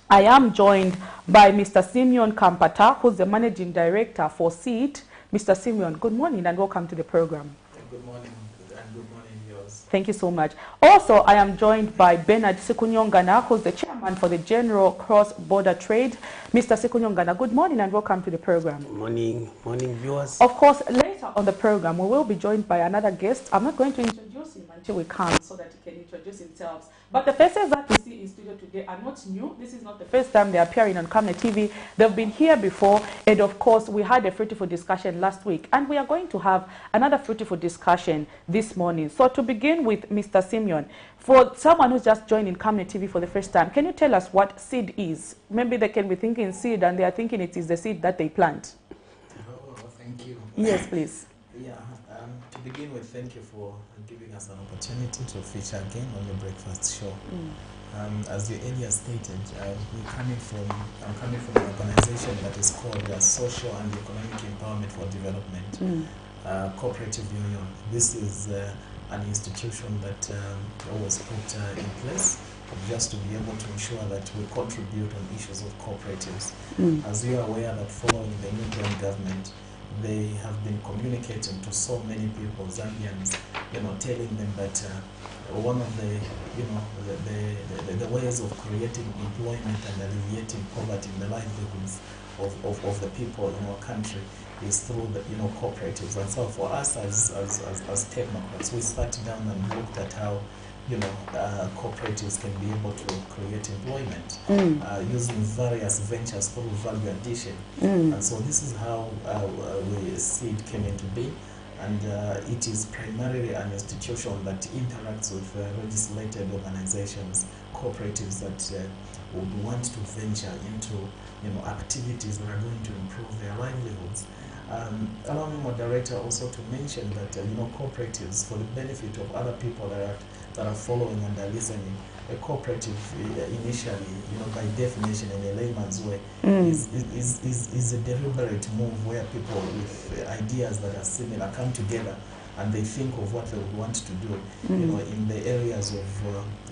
I am joined by Mr. Simeon Kampata, who's the Managing Director for SEED. Mr. Simeon, good morning and welcome to the program.
Good morning and good morning, yours.
Thank you so much. Also, I am joined by Bernard Sikunyongana, who's the Chairman for the General Cross-Border Trade. Mr. Sikunyongana, good morning and welcome to the program.
Good morning, viewers.
Of course, later on the program, we will be joined by another guest. I'm not going to introduce him until we come so that he can introduce himself. But the faces that we see in studio today are not new. This is not the first time they're appearing on Camnet TV. They've been here before. And of course, we had a fruitful discussion last week. And we are going to have another fruitful discussion this morning. So to begin with, Mr. Simeon, for someone who's just joining Camnet TV for the first time, can you tell us what seed is? Maybe they can be thinking seed and they are thinking it is the seed that they plant.
Oh, thank you.
Yes, please.
Yeah, to begin with, thank you for giving us an opportunity to feature again on your breakfast show. As you earlier stated, I'm coming from an organization that is called Social and Economic Empowerment for Development, Cooperative Union. This is an institution that always put in place just to be able to ensure that we contribute on issues of cooperatives. As you are aware that following the new government, they have been communicating to so many people, Zambians, telling them that one of the, you know, the ways of creating employment and alleviating poverty in the livelihoods of the people in our country is through the, you know, cooperatives. And so for us as technocrats, we sat down and looked at how, you know, cooperatives can be able to create employment using various ventures through value addition. And so this is how we see it came into being. And it is primarily an institution that interacts with legislated organizations, cooperatives that would want to venture into, you know, activities that are going to improve their livelihoods. Allow me, moderator, also to mention that you know, cooperatives, for the benefit of other people that are following and are listening, a cooperative initially, you know, by definition in a layman's way, is a deliberate move where people with ideas that are similar come together and they think of what they would want to do, you know, in the areas of,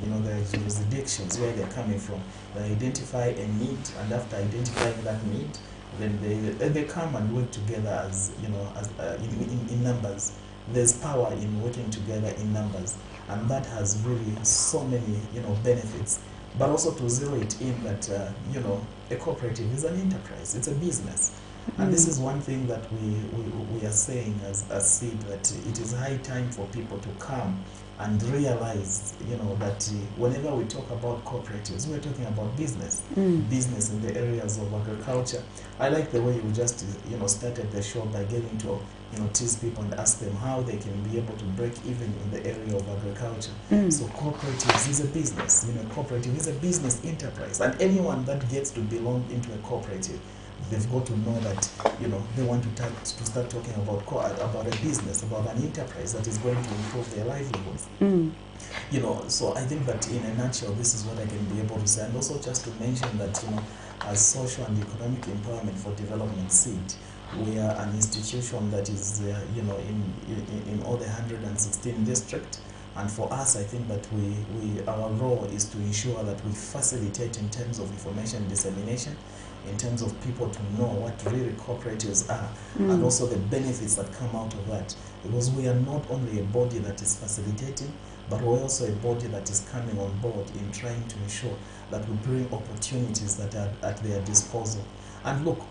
you know, the jurisdictions where they're coming from. They identify a need, and after identifying that need, then they come and work together as, you know, as in numbers. There's power in working together in numbers, and that has really so many, you know, benefits. But also to zero it in that, you know, a cooperative is an enterprise, it's a business. And this is one thing that we are saying as SEED, that it is high time for people to come and realize, you know, that whenever we talk about cooperatives, we're talking about business. Business in the areas of agriculture. I like the way you just, you know, started the show by getting to, you know, tease people and ask them how they can be able to break even in the area of agriculture. So cooperatives is a business. You know, cooperative is a business enterprise, and anyone that gets to belong into a cooperative, they've got to know that, you know, they want to start talking about a business, about an enterprise that is going to improve their livelihoods. You know, so I think that in a nutshell, this is what I can be able to say. And also just to mention that, you know, as Social and Economic Empowerment for Development SEED, we are an institution that is, you know, in all the 116 districts. And for us, I think that our role is to ensure that we facilitate in terms of information dissemination, in terms of people to know what really cooperatives are, and also the benefits that come out of that. Because we are not only a body that is facilitating, but we're also a body that is coming on board in trying to ensure that we bring opportunities that are at their disposal. And look,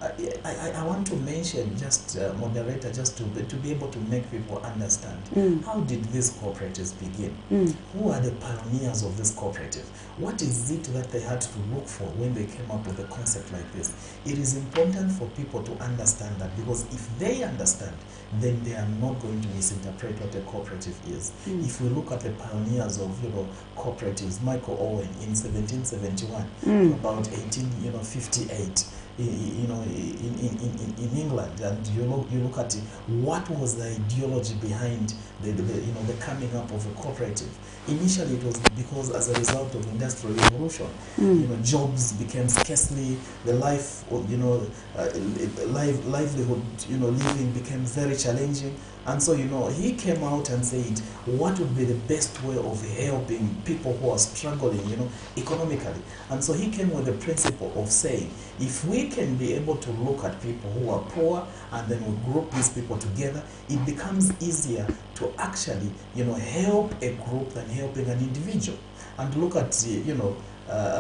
I want to mention, just moderator, just to be able to make people understand, how did these cooperatives begin? Who are the pioneers of this cooperative? What is it that they had to look for when they came up with a concept like this? It is important for people to understand that, because if they understand, then they are not going to misinterpret what a cooperative is. If we look at the pioneers of, you know, cooperatives, Michael Owen in 1771, about 1858. You know, in England, and you look at what was the ideology behind the you know, the coming up of a cooperative. Initially, it was because as a result of industrial revolution, you know, jobs became scarcely, the life, you know, livelihood, you know, living became very challenging. And so, you know, he came out and said, what would be the best way of helping people who are struggling, you know, economically? And so he came with the principle of saying, if we can be able to look at people who are poor and then we group these people together, it becomes easier to actually, you know, help a group than helping an individual. And look at, you know,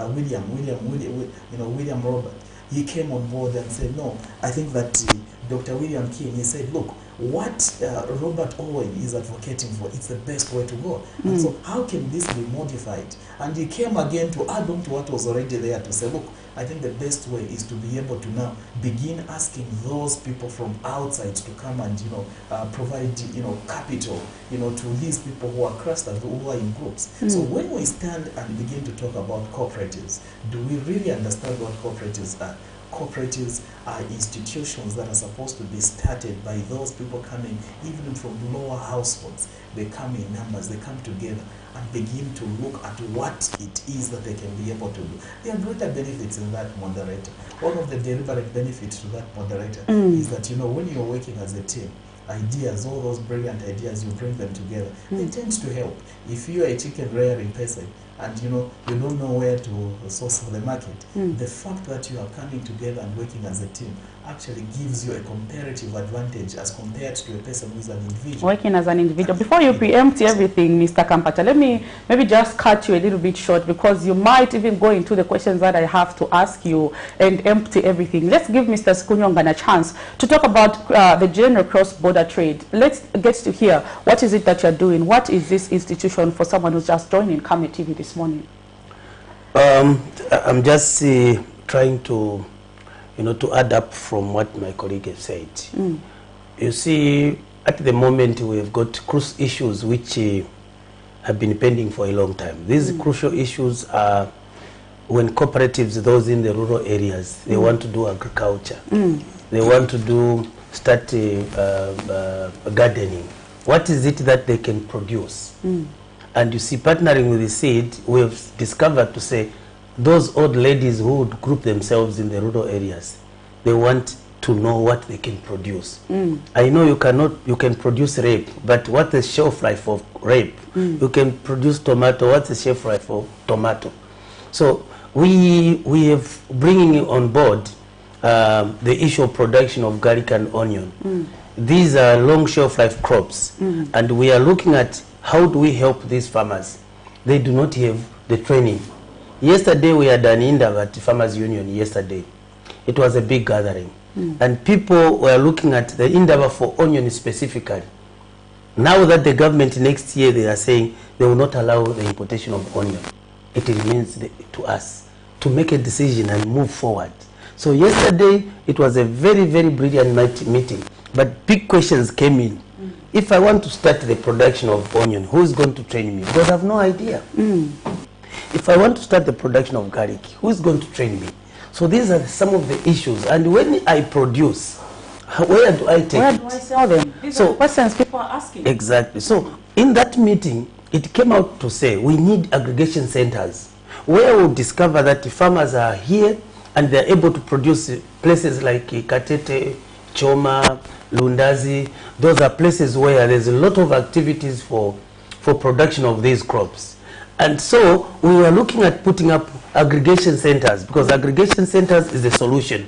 William Robert. He came on board and said, no, I think that Dr. William King, he said, look, what Robert Owen is advocating for, it's the best way to go. And so how can this be modified? And he came again to add on to what was already there, to say, look, I think the best way is to be able to now begin asking those people from outside to come and, you know, provide, you know, capital, you know, to these people who are clusters, who are in groups. So when we stand and begin to talk about cooperatives, do we really understand what cooperatives are? Cooperatives are institutions that are supposed to be started by those people coming even from lower households. They come in numbers, they come together and begin to look at what it is that they can be able to do. There are greater benefits in that, moderator. One of the deliberate benefits to that, moderator, is that, you know, when you're working as a team, ideas, all those brilliant ideas, you bring them together, they tend to help. If you are a chicken rearing person and, you know, you don't know where to source for the market, the fact that you are coming together and working as a team actually gives you a comparative advantage as compared to a person who's an individual.
Working as an individual. Before you preempt everything, Mr. Kampata, let me maybe just cut you a little bit short, because you might even go into the questions that I have to ask you and empty everything. Let's give Mr. Sikunyongan a chance to talk about the general cross-border trade. Let's get to hear, what is it that you're doing? What is this institution for someone who's just joining Camnet TV this morning?
I'm just trying to, to add up from what my colleague has said. You see, at the moment we've got crucial issues which have been pending for a long time. These crucial issues are when cooperatives, those in the rural areas, they want to do agriculture. They want to start gardening. What is it that they can produce? And you see, partnering with the seed, we've discovered to say, those old ladies who would group themselves in the rural areas, they want to know what they can produce. I know you can produce rape, but what is shelf life of rape? You can produce tomato, what's the shelf life of tomato? So we have bringing on board the issue of production of garlic and onion. These are long shelf life crops, and we are looking at how do we help these farmers. They do not have the training. Yesterday we had an Indaba at Farmers Union yesterday. It was a big gathering. And people were looking at the Indaba for onion specifically. Now that the government next year, they are saying they will not allow the importation of onion. It remains to us to make a decision and move forward. So yesterday it was a very, very brilliant meeting. But big questions came in. If I want to start the production of onion, who is going to train me? Because I have no idea. If I want to start the production of garlic, who is going to train me? So these are some of the issues. And when I produce, where do I take
Where
it?
do I sell them? These are questions people are asking.
Exactly. So in that meeting, it came out to say we need aggregation centers where we'll discover that the farmers are here and they're able to produce places like Katete, Choma, Lundazi. Those are places where there's a lot of activities for production of these crops. And so we were looking at putting up aggregation centers, because aggregation centers is the solution.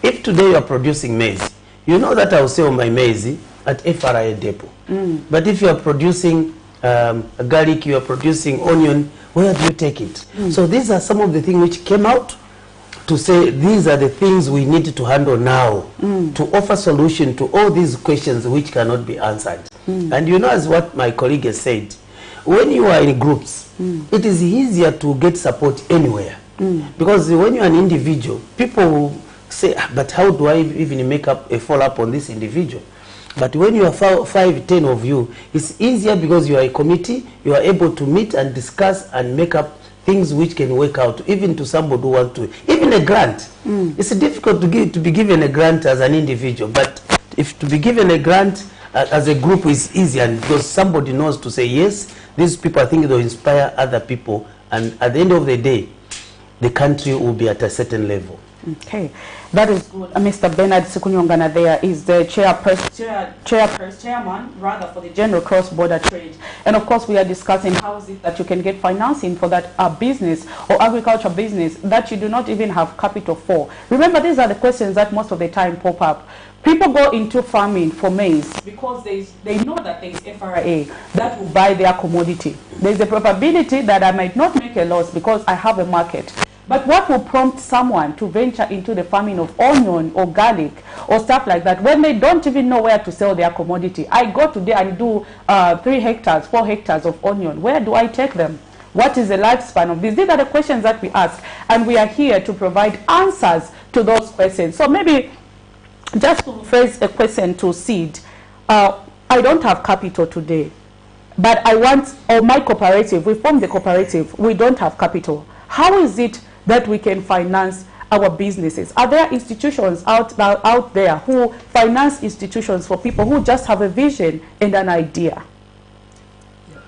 If today you are producing maize, you know that I will sell my maize at FRA depot. But if you are producing garlic, you are producing onion, where do you take it? So these are some of the things which came out to say these are the things we need to handle now to offer solution to all these questions which cannot be answered. And you know, as what my colleague has said, when you are in groups, it is easier to get support anywhere. Because when you are an individual, people will say, but how do I even make up a follow-up on this individual? But when you are 5, 10 of you, it's easier because you are a committee, you are able to meet and discuss and make up things which can work out, even to somebody who wants to, even a grant. It's difficult to be given a grant as an individual, but if to be given a grant as a group is easier, because somebody knows to say, yes, these people, I think they'll inspire other people, and at the end of the day, the country will be at a certain level.
Okay, that is good. Mr. Bernard Sikunyongana there is the chairman for the general cross-border trade. And of course, we are discussing how is it that you can get financing for that business or agriculture business that you do not even have capital for. Remember, these are the questions that most of the time pop up. People go into farming for maize because they know that there is FRA that will buy their commodity. There is a probability that I might not make a loss because I have a market. But what will prompt someone to venture into the farming of onion or garlic or stuff like that when they don't even know where to sell their commodity? I go today and do 3 hectares, 4 hectares of onion. Where do I take them? What is the lifespan of this? These are the questions that we ask, and we are here to provide answers to those questions. So maybe just to phrase a question to Seed, I don't have capital today, but I want, or my cooperative, we formed the cooperative, we don't have capital. How is it that we can finance our businesses? Are there institutions out there who finance institutions for people who just have a vision and an idea?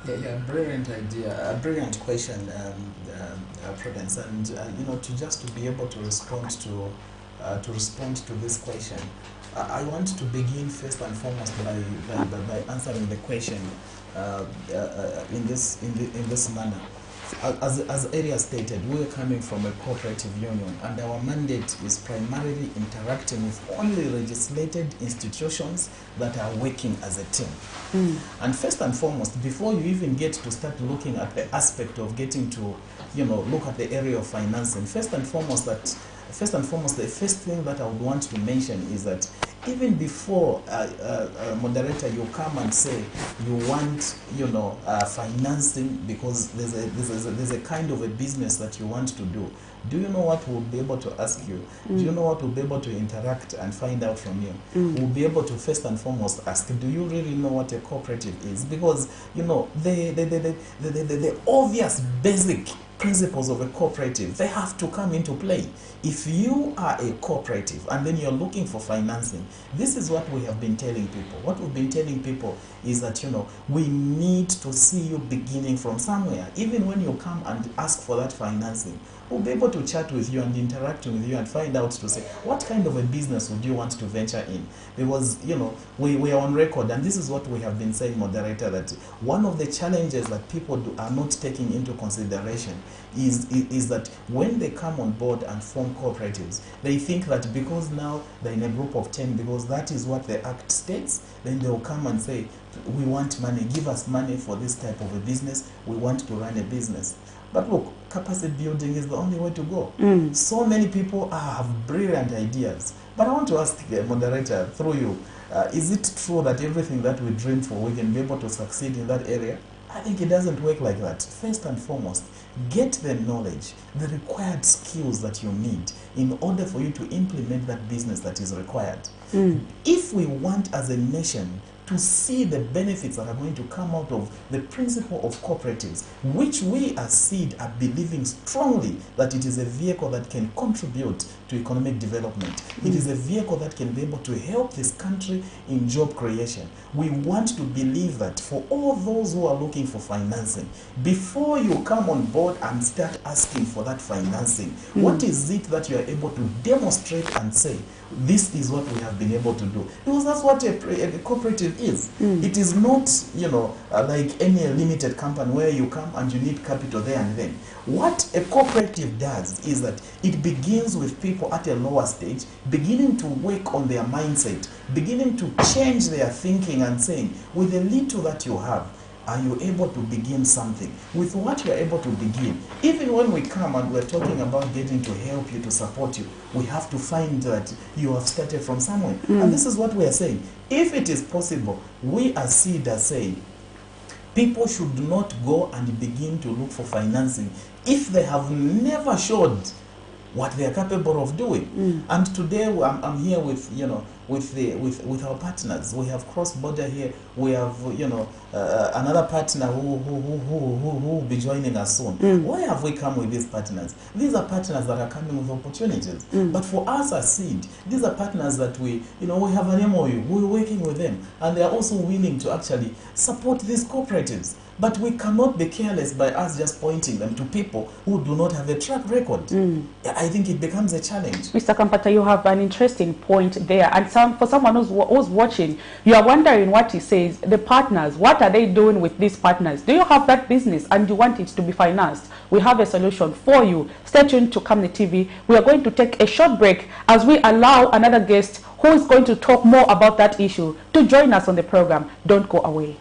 Yeah, brilliant idea, a brilliant question, Prudence, and you know, to be able to respond to this question, I want to begin first and foremost by answering the question in this manner. as area stated, we're coming from a cooperative union, and our mandate is primarily interacting with only legislated institutions that are working as a team. And first and foremost, before you even get to start looking at the aspect of getting to, look at the area of financing, first and foremost, the first thing that I would want to mention is that even before moderator, you come and say you want, financing because there's a kind of a business that you want to do. Do you know what we'll be able to ask you? Do you know what we'll be able to interact and find out from you? We'll be able to first and foremost ask, do you really know what a cooperative is? Because, the obvious basic principles of a cooperative, they have to come into play. If you are a cooperative and then you're looking for financing, this is what we have been telling people. What we've been telling people is that, we need to see you beginning from somewhere. Even when you come and ask for that financing, we'll be able to chat with you and interact with you and find out to say, what kind of a business would you want to venture in? Because, we are on record, and this is what we have been saying, moderator, that one of the challenges that people are not taking into consideration is that when they come on board and form cooperatives, they think that because now they're in a group of 10, because that is what the Act states, then they'll come and say, we want money, give us money for this type of a business, we want to run a business. But look, capacity building is the only way to go. So many people have brilliant ideas. But I want to ask the moderator, through you, is it true that everything that we dream for, we can be able to succeed in that area? I think it doesn't work like that. First and foremost, get the knowledge, the required skills that you need in order for you to implement that business that is required. If we want as a nation to see the benefits that are going to come out of the principle of cooperatives, which we as SEED are believing strongly that it is a vehicle that can contribute to economic development. It is a vehicle that can be able to help this country in job creation. We want to believe that for all those who are looking for financing, before you come on board and start asking for that financing, what is it that you are able to demonstrate and say, this is what we have been able to do? Because that's what a cooperative is. It is not, like any limited company where you come and you need capital there and then. What a cooperative does is that it begins with people at a lower stage, beginning to work on their mindset, beginning to change their thinking and saying, with the little that you have, are you able to begin something? With what you are able to begin. Even when we come and we're talking about getting to help you, to support you, we have to find that you have started from somewhere. And this is what we are saying. If it is possible, we as SEED are saying, people should not go and begin to look for financing if they have never showed what they are capable of doing. And today I'm here with with our partners. We have cross border here. We have another partner who will be joining us soon. Why have we come with these partners? These are partners that are coming with opportunities. But for us as SEED, these are partners that we have an MOU. We're working with them, and they are also willing to actually support these cooperatives. But we cannot be careless by us just pointing them to people who do not have a track record. I think it becomes a challenge.
Mr. Kampata, you have an interesting point there. And for someone who's watching, you are wondering what he says. The partners, what are they doing with these partners? Do you have that business and you want it to be financed? We have a solution for you. Stay tuned to Camnet TV. We are going to take a short break as we allow another guest who is going to talk more about that issue to join us on the program. Don't go away.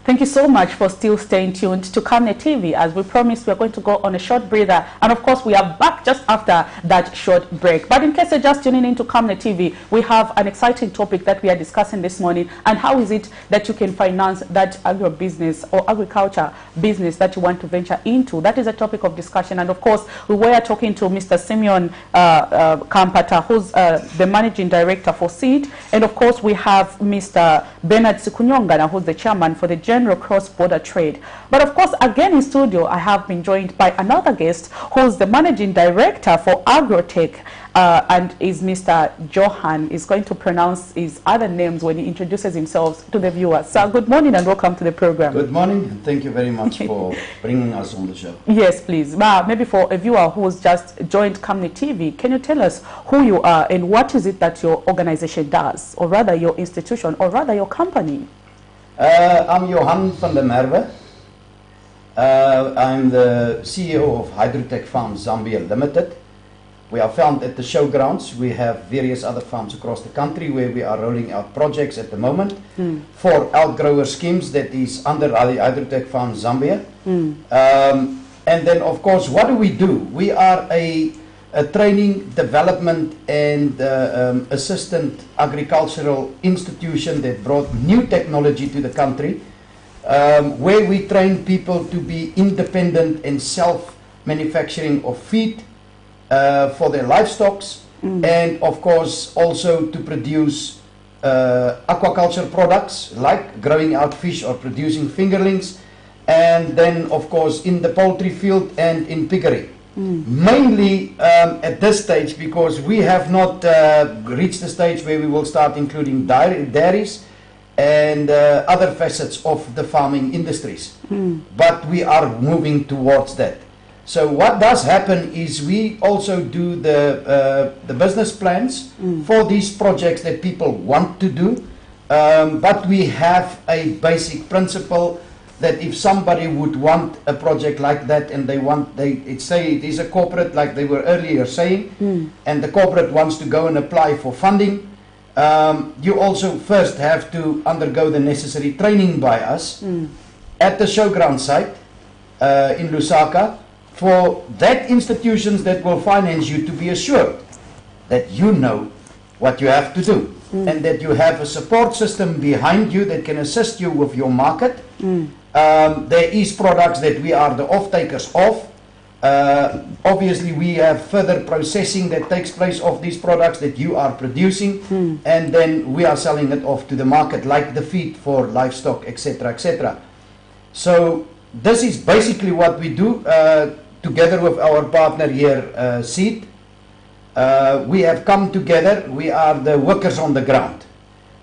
Thank you so much for still staying tuned to Camnet TV. As we promised, we're going to go on a short breather. And of course, we are back just after that short break. But in case you're just tuning into Camnet TV, we have an exciting topic that we are discussing this morning. And how is it that you can finance that agro-business or agriculture business that you want to venture into? That is a topic of discussion. And of course, we were talking to Mr. Simeon Kampata, who's the managing director for SEED. And of course, we have Mr. Bernard Sikunyongana, who's the chairman for the General Cross-Border Trade. But of course, again in studio, I have been joined by another guest who's the managing director for Agrotech, and is Mr. Johan. Is going to pronounce his other names when he introduces himself to the viewers. So good morning and welcome to the program.
Good morning, and thank you very much for bringing us on the show.
Yes, please. Maybe for a viewer who's just joined Camnet TV, can you tell us who you are and what is it that your organization does, or rather your institution, or rather your company?
I'm Johan van der Merwe. I'm the CEO of Hydrotech Farms Zambia Limited. We are found at the showgrounds. We have various other farms across the country where we are rolling out projects at the moment for outgrower schemes that is under the Hydrotech Farms Zambia. And then, of course, what do? We are a training, development and assistant agricultural institution that brought new technology to the country, where we train people to be independent and self-manufacturing of feed for their livestock, and of course also to produce aquaculture products like growing out fish or producing fingerlings, and then of course in the poultry field and in piggery. Mainly at this stage, because we have not reached the stage where we will start including dairies and other facets of the farming industries. But we are moving towards that. So what does happen is we also do the business plans for these projects that people want to do, but we have a basic principle that if somebody would want a project like that and say it is a corporate, like they were earlier saying, and the corporate wants to go and apply for funding, you also first have to undergo the necessary training by us at the showground site in Lusaka, for that institutions that will finance you to be assured that you know what you have to do and that you have a support system behind you that can assist you with your market. There is products that we are the off-takers of. Obviously, we have further processing that takes place of these products that you are producing, and then we are selling it off to the market, like the feed for livestock, etc., etc. So this is basically what we do together with our partner here, SEED. We have come together. We are the workers on the ground.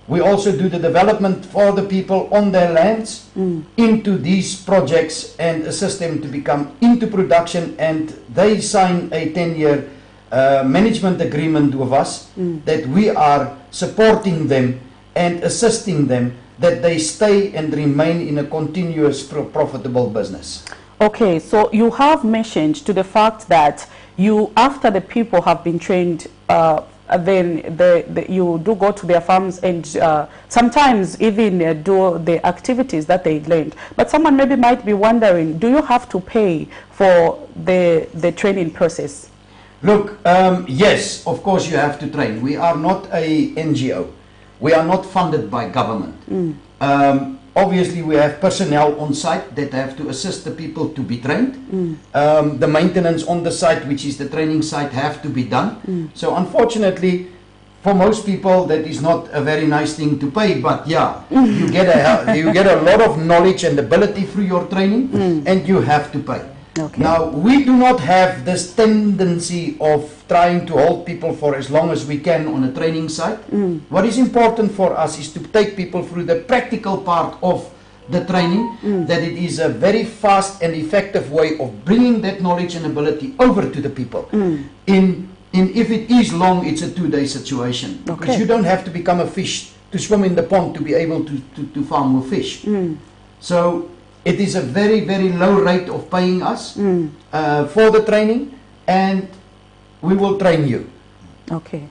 We also do the development for the people on their lands into these projects and assist them to become into production, and they sign a 10-year management agreement with us that we are supporting them and assisting them that they stay and remain in a continuous profitable business.
Okay, so you have mentioned to the fact that you, after the people have been trained, then you do go to their farms and sometimes even do the activities that they learned. But someone maybe might be wondering, do you have to pay for the training process?
Look, yes, of course you have to train. We are not a NGO. We are not funded by government. Obviously, we have personnel on site that have to assist the people to be trained. The maintenance on the site, which is the training site, have to be done. So unfortunately, for most people, that is not a very nice thing to pay. But yeah, you get a lot of knowledge and ability through your training, and you have to pay.
Okay.
Now, we do not have this tendency of trying to hold people for as long as we can on a training site. What is important for us is to take people through the practical part of the training, that it is a very fast and effective way of bringing that knowledge and ability over to the people. If it is long, it's a 2-day situation. Because you don't have to become a fish to swim in the pond to be able to farm with fish. So it is a very, very low rate of paying us for the training, and we will train you.
Okay,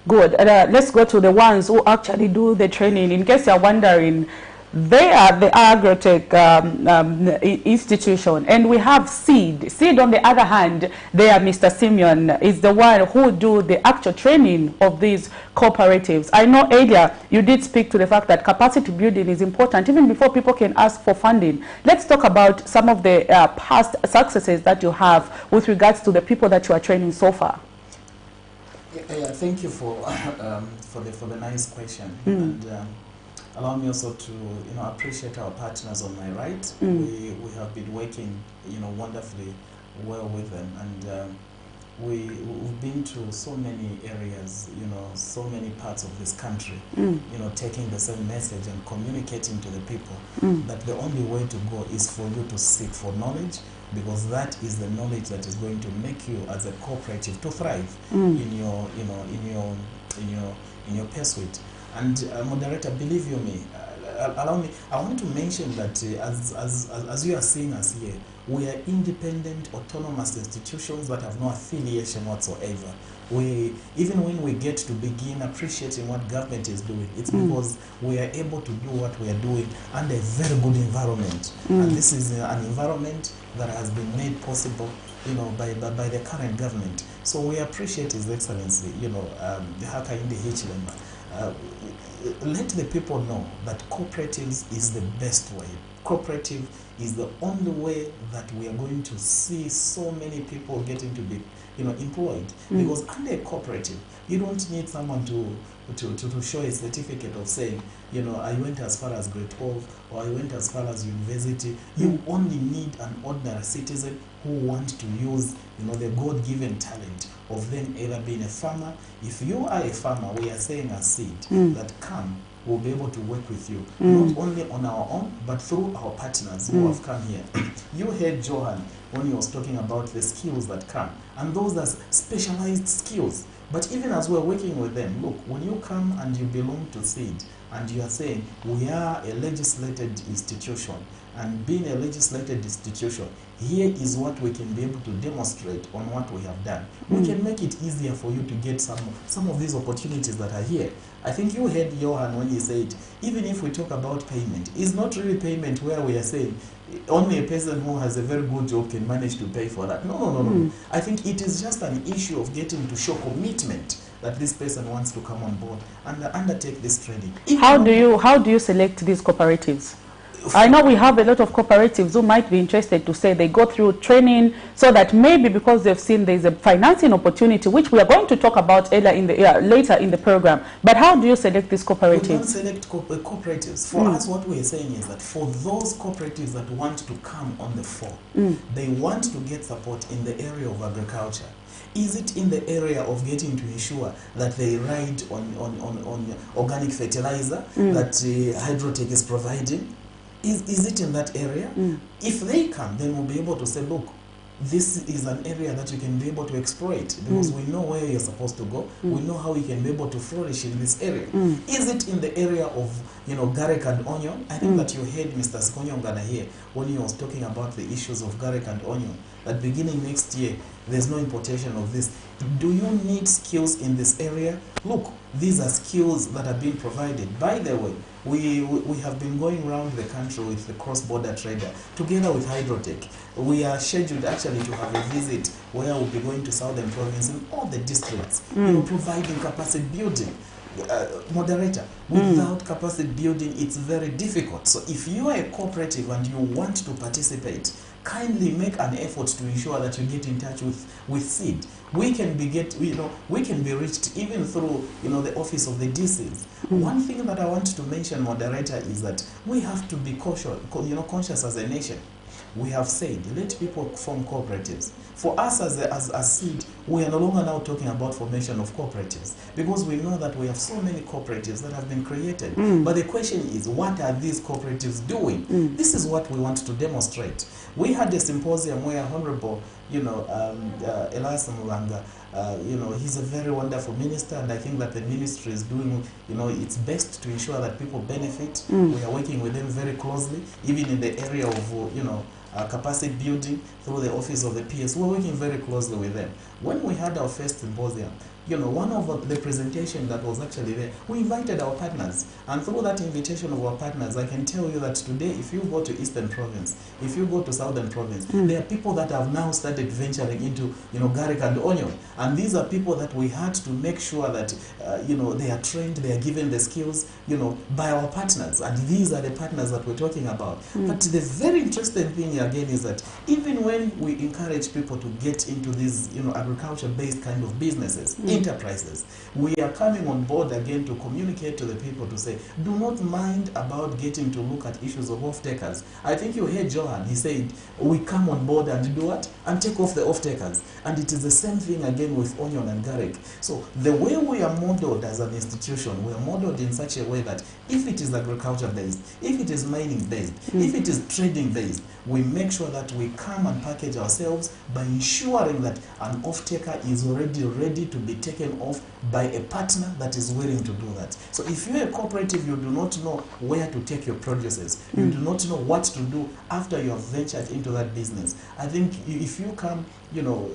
good. Let's go to the ones who actually do the training. In case you're wondering, They are the agrotech institution, and we have Seed. Seed, on the other hand, they are Mr. Simeon is the one who do the actual training of these cooperatives. I know earlier you did speak to the fact that capacity building is important even before people can ask for funding. Let's talk about some of the past successes that you have with regards to the people that you are training so far.
Yeah, thank you for the nice question. And allow me also to appreciate our partners on my right. We have been working wonderfully well with them, and we've been to so many areas, so many parts of this country, taking the same message and communicating to the people that the only way to go is for you to seek for knowledge, because that is the knowledge that is going to make you as a cooperative to thrive in your pursuit. And moderator, believe you me, allow me, I want to mention that as you are seeing us here, we are independent, autonomous institutions that have no affiliation whatsoever. Even when we get to begin appreciating what government is doing, it's because we are able to do what we are doing under a very good environment. And this is an environment that has been made possible by the current government. So we appreciate His Excellency, the Hakainde Hichilema. Let the people know that cooperatives is the best way. Cooperative is the only way that we are going to see so many people getting to be employed. Because under a cooperative, you don't need someone to show a certificate of saying, I went as far as grade 12 or I went as far as university. You only need an ordinary citizen who wants to use the God-given talent of them either being a farmer. If you are a farmer, we are saying a Seed that will be able to work with you, not only on our own, but through our partners who have come here. You heard Johan when he was talking about the skills that come, and those are specialized skills. But even as we're working with them, look, when you come and you belong to Seed, and you are saying, we are a legislated institution, and being a legislated institution, here is what we can be able to demonstrate on what we have done. We can make it easier for you to get some of these opportunities that are here. I think you heard Johan when he said, even if we talk about payment, it's not really payment where we are saying only a person who has a very good job can manage to pay for that. No. I think it is just an issue of getting to show commitment that this person wants to come on board and undertake this training.
How do you select these cooperatives? I know we have a lot of cooperatives who might be interested to say they go through training so that maybe because they've seen there's a financing opportunity, which we are going to talk about later in the program. But how do you select these cooperatives?
We don't select cooperatives. For us, what we are saying is that for those cooperatives that want to come on the fore, they want to get support in the area of agriculture. Is it in the area of getting to ensure that they ride on organic fertilizer that Hydrotech is providing? Is it in that area? If they come, then we'll be able to say, look, this is an area that you can be able to exploit because we know where you're supposed to go. We know how you can be able to flourish in this area. Is it in the area of, garlic and onion? I think that you heard Mr. Skonyongana here when he was talking about the issues of garlic and onion, that beginning next year, there's no importation of this. Do you need skills in this area? Look, these are skills that are being provided. By the way, we have been going around the country with the cross-border trader together with Hydrotech. We are scheduled actually to have a visit where we'll be going to Southern Province in all the districts, providing capacity building. Moderator, without capacity building, it's very difficult. So if you are a cooperative and you want to participate, kindly make an effort to ensure that you get in touch with Seed. We can be reached even through the office of the DCs. One thing that I want to mention, moderator, is that we have to be conscious as a nation. We have said, let people form cooperatives. For us as Seed, we are no longer now talking about formation of cooperatives because we know that we have so many cooperatives that have been created. But the question is, what are these cooperatives doing? This is what we want to demonstrate. We had a symposium where Honorable, Elias Mulanga, he's a very wonderful minister, and I think that the ministry is doing, its best to ensure that people benefit. We are working with them very closely, even in the area of, capacity building through the office of the PS. We're working very closely with them. When we had our first symposium, you know, one of the presentation that was actually there, we invited our partners. And through that invitation of our partners, I can tell you that today, if you go to Eastern Province, if you go to Southern Province, there are people that have now started venturing into, you know, garlic and onion. And these are people that we had to make sure that, you know, they are trained, they are given the skills, you know, by our partners. And these are the partners that we're talking about. But the very interesting thing again is that even when we encourage people to get into these, you know, agriculture-based kind of businesses, enterprises, we are coming on board again to communicate to the people to say, do not mind about getting to look at issues of off-takers. I think you heard Johan, he said, we come on board and do what? And take off the off-takers. And it is the same thing again with onion and garlic. So the way we are modeled as an institution, we are modeled in such a way that if it is agriculture-based, if it is mining-based, if it is trading-based, we make sure that we come and package ourselves by ensuring that an off-taker is already ready to be taken off by a partner that is willing to do that. So if you're a cooperative, you do not know where to take your produces. You do not know what to do after you have ventured into that business. I think if you come, you know,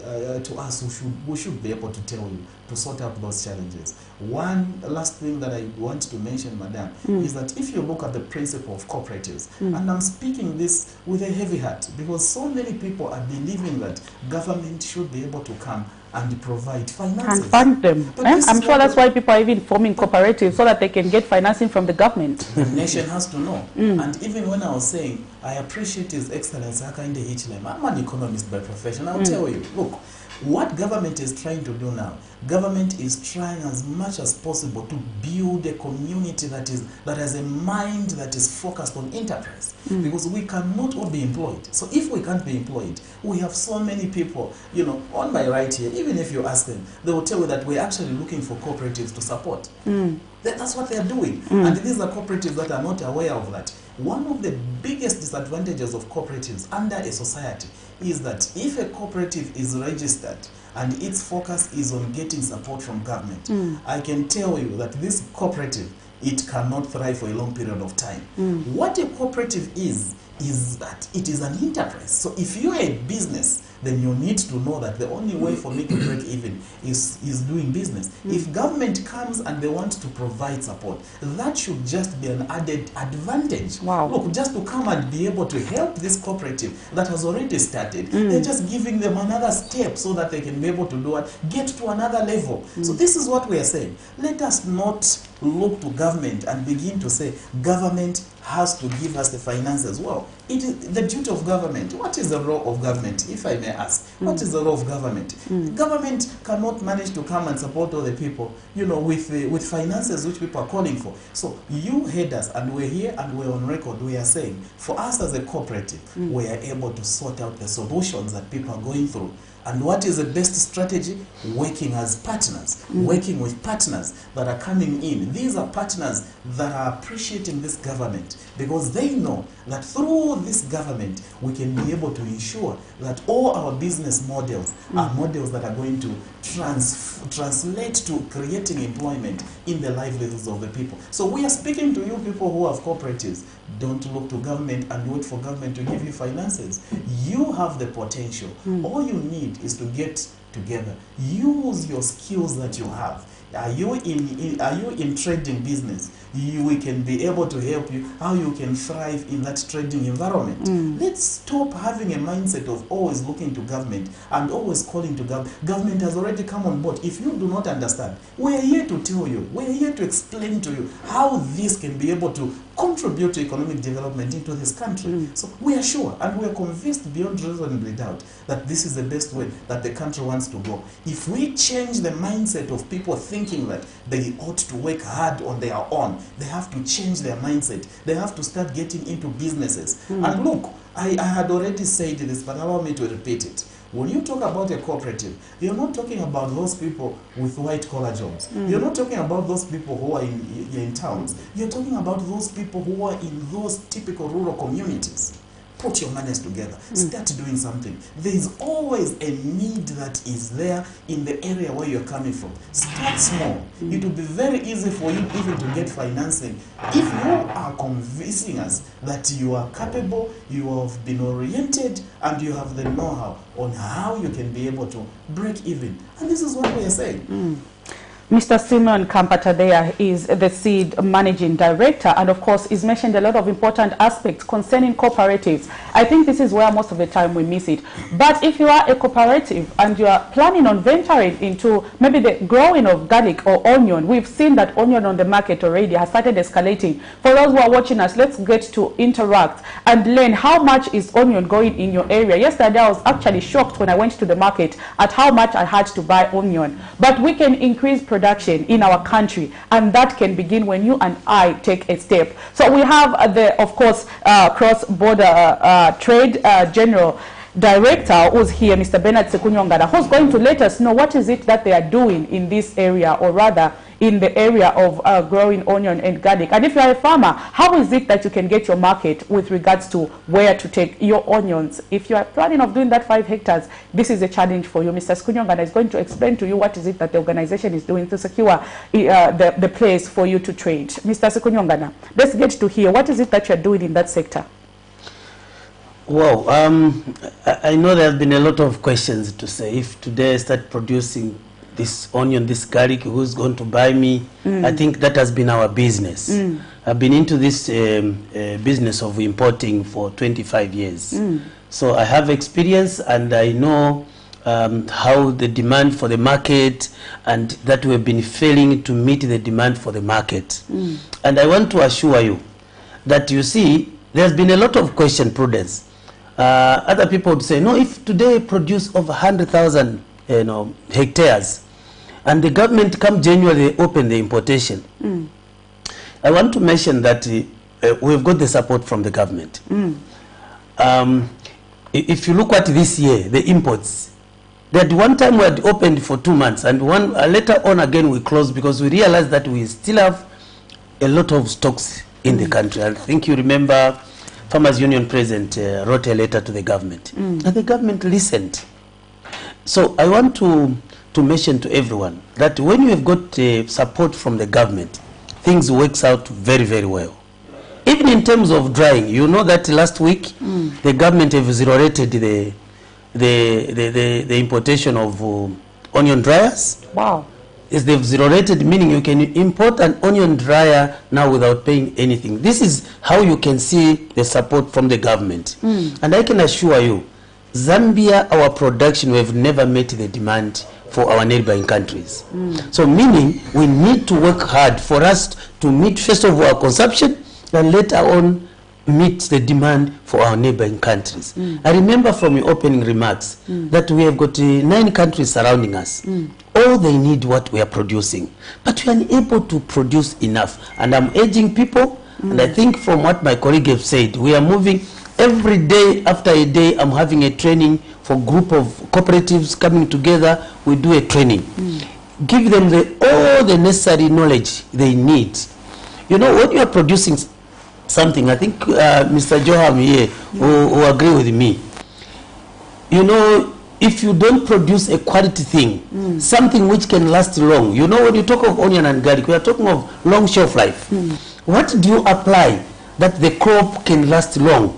to us, we should be able to tell you to sort out those challenges. One last thing that I want to mention, Madam, is that if you look at the principle of cooperatives, and I'm speaking this with a heavy heart, because so many people are believing that government should be able to come and provide finances.
And fund them. I'm sure that's why people are even forming cooperatives, so that they can get financing from the government.
The nation has to know. And even when I was saying, I appreciate His Excellency Hakainde Hichilema, I'm an economist by profession. I'll tell you, look, what government is trying to do now, government is trying as much as possible to build a community that has a mind that is focused on enterprise. Because we cannot all be employed. So if we can't be employed, we have so many people, you know, on my right here, even if you ask them, they will tell you that we're actually looking for cooperatives to support. That's what they're doing. And these are cooperatives that are not aware of that. One of the biggest disadvantages of cooperatives under a society is that if a cooperative is registered and its focus is on getting support from government, I can tell you that this cooperative, it cannot thrive for a long period of time. What a cooperative is that it is an enterprise. So if you're a business, then you need to know that the only way for me to break even is doing business. If government comes and they want to provide support, that should just be an added advantage. Look, just to come and be able to help this cooperative that has already started, they're just giving them another step so that they can be able to do it, get to another level. So this is what we are saying. Let us not look to government and begin to say, government has to give us the finances. Well, it is the duty of government. What is the role of government, if I may ask? What is the role of government? Government cannot manage to come and support all the people, you know, with finances which people are calling for. So you heard us, and we're here and we're on record. We are saying, for us as a cooperative, we are able to sort out the solutions that people are going through. And what is the best strategy? Working as partners, working with partners that are coming in. These are partners that are appreciating this government because they know that through this government, we can be able to ensure that all our business models are models that are going to translate to creating employment in the livelihoods of the people. So we are speaking to you people who have cooperatives. Don't look to government and wait for government to give you finances. You have the potential. All you need is to get together. Use your skills that you have. Are you in trading business? We can be able to help you how you can thrive in that trading environment. Let's stop having a mindset of always looking to government and always calling to government. Government has already come on board. If you do not understand, we are here to tell you, we are here to explain to you how this can be able to contribute to economic development into this country. So we are sure and we are convinced beyond reasonable doubt that this is the best way that the country wants to go. If we change the mindset of people thinking that they ought to work hard on their own, they have to change their mindset. They have to start getting into businesses. And look, I had already said this, but allow me to repeat it. When you talk about a cooperative, you're not talking about those people with white-collar jobs. You're not talking about those people who are in towns. You're talking about those people who are in those typical rural communities. put your monies together, start doing something. There is always a need that is there in the area where you're coming from. Start small. It will be very easy for you even to get financing if you are convincing us that you are capable, you have been oriented, and you have the know-how on how you can be able to break even. And this is what we are saying.
Mr. Simeon Kampatadea is the seed managing director, and of course he's mentioned a lot of important aspects concerning cooperatives. I think this is where most of the time we miss it. But if you are a cooperative and you are planning on venturing into maybe the growing of garlic or onion, we've seen that onion on the market already has started escalating. For those who are watching us, let's get to interact and learn how much is onion going in your area. Yesterday I was actually shocked when I went to the market at how much I had to buy onion. But we can increase production in our country, and that can begin when you and I take a step. So we have of course, cross-border trade general director who's here, Mr. Bernard Sekunyongana, who's going to let us know what is it that they are doing in this area, or rather in the area of growing onion and garlic. And if you are a farmer, how is it that you can get your market with regards to where to take your onions? If you are planning of doing that 5 hectares, this is a challenge for you. Mr. Sekunyongana is going to explain to you what is it that the organization is doing to secure the place for you to trade. Mr. Sekunyongana, let's get to hear what is it that you are doing in that sector.
Well, I know there have been a lot of questions to say. If today I start producing this onion, this garlic, who's going to buy me? I think that has been our business. I've been into this business of importing for 25 years. So I have experience, and I know how the demand for the market, and that we've been failing to meet the demand for the market. And I want to assure you that, you see, there's been a lot of question, Prudence. Other people would say, no, if today produce over 100,000 hectares, and the government come January, they open the importation. I want to mention that we've got the support from the government. If you look at this year, the imports, that one time we had opened for 2 months, and later on again we closed because we realized that we still have a lot of stocks in the country. I think you remember Farmers Union President wrote a letter to the government, and the government listened. So I want to mention to everyone that when you have got support from the government, things works out very, very well. Even in terms of drying, you know that last week the government have zero rated the importation of onion dryers.
Wow.
Is they've zero rated, meaning you can import an onion dryer now without paying anything. This is how you can see the support from the government. And I can assure you, Zambia, our production, we have never met the demand for our neighboring countries. So meaning we need to work hard for us to meet first of all our consumption, and later on meet the demand for our neighboring countries. I remember from your opening remarks that we have got 9 countries surrounding us. All they need what we are producing, but we are unable to produce enough. And I'm urging people, and I think from what my colleague have said, we are moving every day after a day. I'm having a training for group of cooperatives coming together. We do a training, give them all the necessary knowledge they need. You know, when you are producing something, I think Mr. Joham here who agree with me, you know, if you don't produce a quality thing, something which can last long, you know, when you talk of onion and garlic, we are talking of long shelf life. What do you apply that the crop can last long?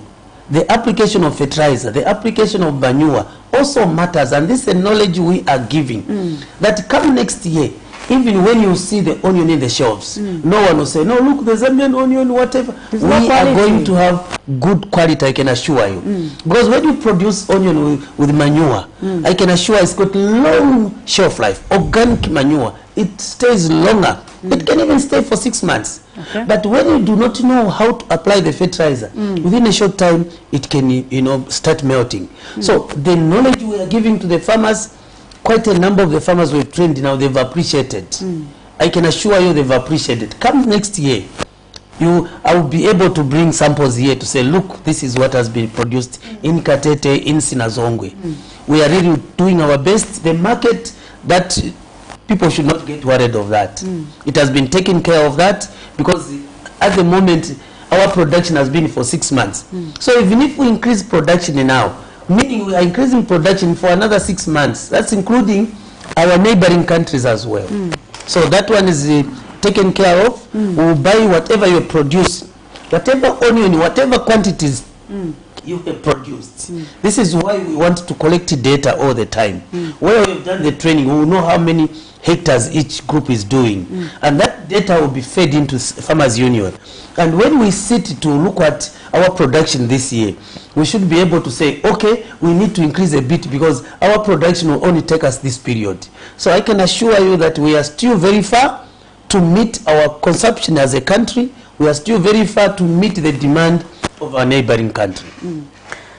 The application of fertilizer, the application of manure also matters, and this is the knowledge we are giving. That come next year, even when you see the onion in the shelves, no one will say, no, look, the Zambian onion, whatever. We are going to have good quality, I can assure you. Because when you produce onion with manure, I can assure it's got long shelf life. Organic manure, it stays longer. It can even stay for 6 months. But when you do not know how to apply the fertilizer, within a short time, it can, you know, start melting. So the knowledge we are giving to the farmers, quite a number of the farmers we've trained now, they've appreciated. I can assure you they've appreciated. Come next year, I will be able to bring samples here to say, look, this is what has been produced in Katete, in Sinazongwe. We are really doing our best. The market, that people should not get worried of that. It has been taken care of that, because at the moment our production has been for 6 months. So even if we increase production now, meaning we are increasing production for another 6 months, that's including our neighboring countries as well. So that one is taken care of. We will buy whatever you produce, whatever onion, whatever quantities you have produced. This is why we want to collect data all the time. Where we've done the training, we will know how many hectares each group is doing. And that data will be fed into Farmers Union. And when we sit to look at our production this year, we should be able to say, okay, we need to increase a bit because our production will only take us this period. So I can assure you that we are still very far to meet our consumption as a country. We are still very far to meet the demand of our neighboring country.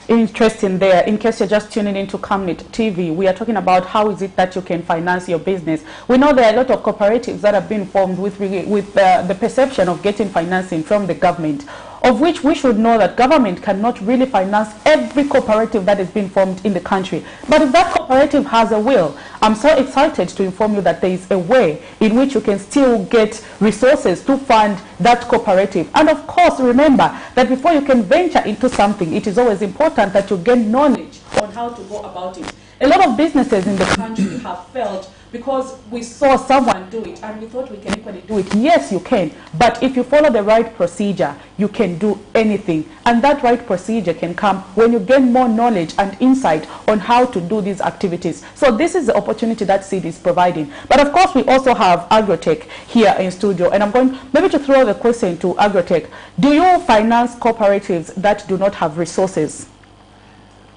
Interesting there. In case you're just tuning into Camnet TV, we are talking about how is it that you can finance your business. We know there are a lot of cooperatives that have been formed with the perception of getting financing from the government, of which we should know that government cannot really finance every cooperative that is being formed in the country. But if that cooperative has a will, I'm so excited to inform you that there is a way in which you can still get resources to fund that cooperative. And of course, remember that before you can venture into something, it is always important that you gain knowledge on how to go about it. A lot of businesses in the country have failed because we saw someone do it and we thought we can equally do it. Yes, you can, but if you follow the right procedure, you can do anything. And that right procedure can come when you gain more knowledge and insight on how to do these activities. So this is the opportunity that SEED is providing. But of course, we also have Agrotech here in studio, and I'm going maybe to throw the question to Agrotech. Do you finance cooperatives that do not have resources?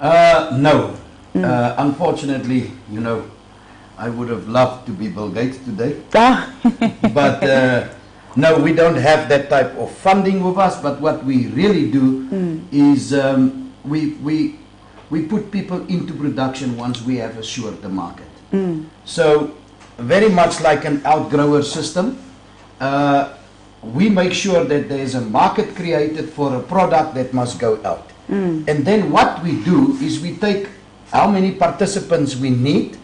No. Unfortunately, you know, I would have loved to be Bill Gates today. But no, we don't have that type of funding with us. But what we really do is we put people into production once we have assured the market. So very much like an outgrower system, we make sure that there is a market created for a product that must go out. And then what we do is we take how many participants we need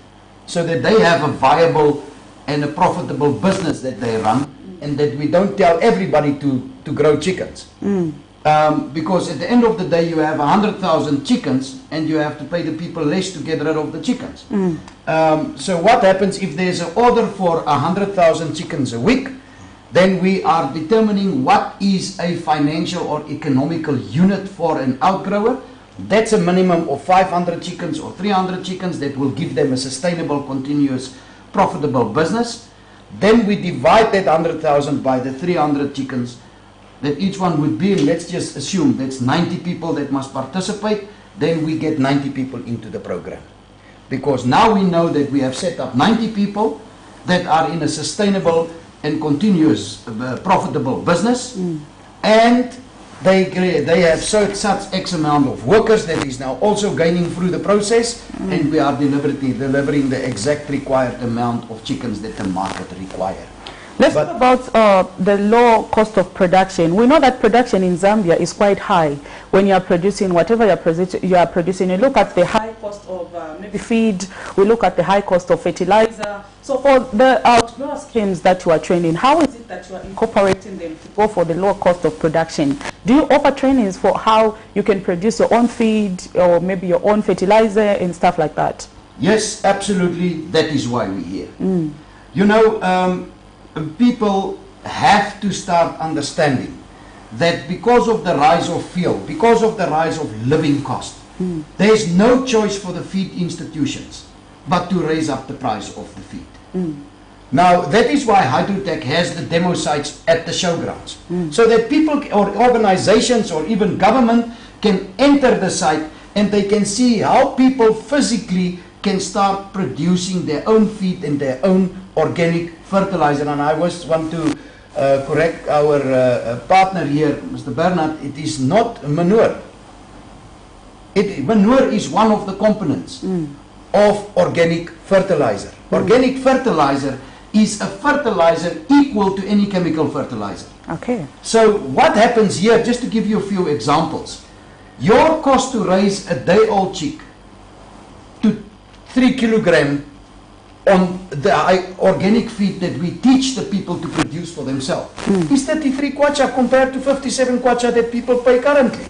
so that they have a viable and a profitable business that they run, and that we don't tell everybody to grow chickens. Because at the end of the day, you have 100,000 chickens and you have to pay the people less to get rid of the chickens. So what happens if there's an order for 100,000 chickens a week? Then we are determining what is a financial or economical unit for an outgrower. That's a minimum of 500 chickens or 300 chickens that will give them a sustainable, continuous, profitable business. Then we divide that 100,000 by the 300 chickens that each one would be, and let's just assume that's 90 people that must participate. Then we get 90 people into the program. Because now we know that we have set up 90 people that are in a sustainable and continuous profitable business, and they have such X amount of workers that is now also gaining through the process, and we are delivering the exact required amount of chickens that the market require.
Let's talk about the low cost of production. We know that production in Zambia is quite high. When you are producing whatever you are producing, you look at the high cost of maybe feed, we look at the high cost of fertilizer. So for the outgrower schemes that you are training, how is it that you are incorporating them to go for the low cost of production? Do you offer trainings for how you can produce your own feed or maybe your own fertilizer and stuff like that?
Yes, absolutely. That is why we're here. You know, people have to start understanding that because of the rise of fuel, because of the rise of living cost, there is no choice for the feed institutions but to raise up the price of the feed. Now, that is why Hydrotech has the demo sites at the showgrounds, so that people or organizations or even government can enter the site and they can see how people physically can start producing their own feed and their own organic fertilizer. And I just want to correct our partner here, Mr. Bernard, it is not manure. Manure is one of the components of organic fertilizer. Organic fertilizer is a fertilizer equal to any chemical fertilizer.
Okay.
So what happens here, just to give you a few examples, your cost to raise a day-old chick to 3 kilogram on the organic feed that we teach the people to produce for themselves is 33 kwacha compared to 57 kwacha that people pay currently.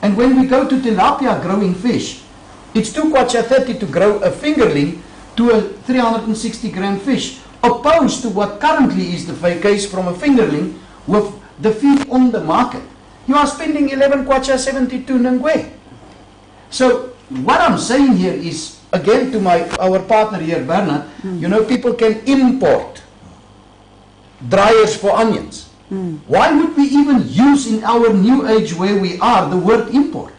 And when we go to tilapia growing fish, it's 2 kwacha 30 to grow a fingerling to a 360 gram fish, opposed to what currently is the case from a fingerling with the feed on the market. You are spending 11 kwacha 72 ngwe. So what I'm saying here is, again to our partner here, Bernard, you know, people can import dryers for onions. Why would we even use in our new age where we are the word import?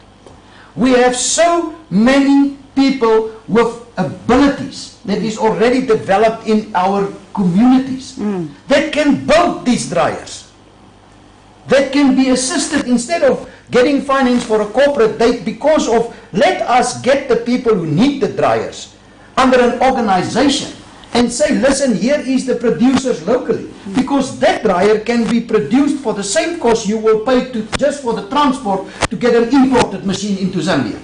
We have so many people with abilities that is already developed in our communities that can build these dryers, that can be assisted instead of getting finance for a corporate date, because of let us get the people who need the dryers under an organization and say, listen, here is the producers locally, because that dryer can be produced for the same cost you will pay to just for the transport to get an imported machine into Zambia.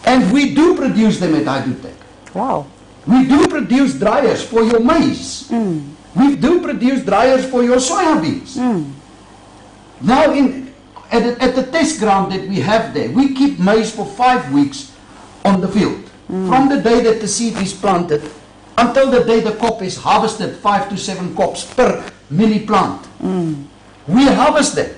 And we do produce them at Hydrotech.
Wow.
We do produce dryers for your maize. We do produce dryers for your soya beans. Now at the test ground that we have there, we keep maize for 5 weeks on the field. From the day that the seed is planted until the day the crop is harvested, 5 to 7 crops per mini plant. We harvest them.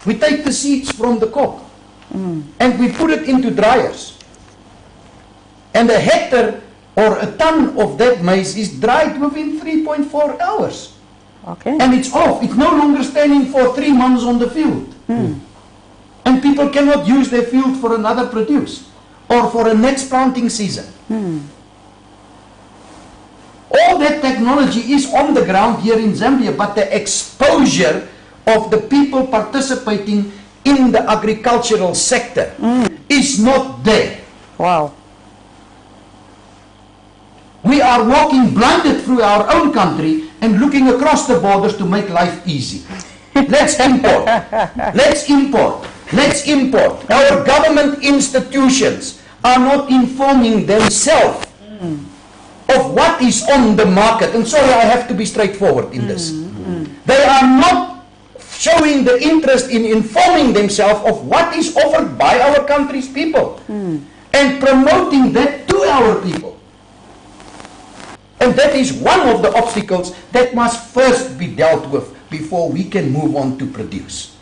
We take the seeds from the crop and we put it into dryers. And a hectare or a ton of that maize is dried within 3.4 hours.
Okay.
And it's off. It's no longer standing for 3 months on the field. And people cannot use their field for another produce or for a next planting season. All that technology is on the ground here in Zambia, but the exposure of the people participating in the agricultural sector is not there.
Wow.
We are walking blinded through our own country and looking across the borders to make life easy. Let's import. Let's import. Let's import. Our government institutions are not informing themselves of what is on the market. And sorry, I have to be straightforward in this. They are not showing the interest in informing themselves of what is offered by our country's people and promoting that to our people. And that is one of the obstacles that must first be dealt with before we can move on to produce.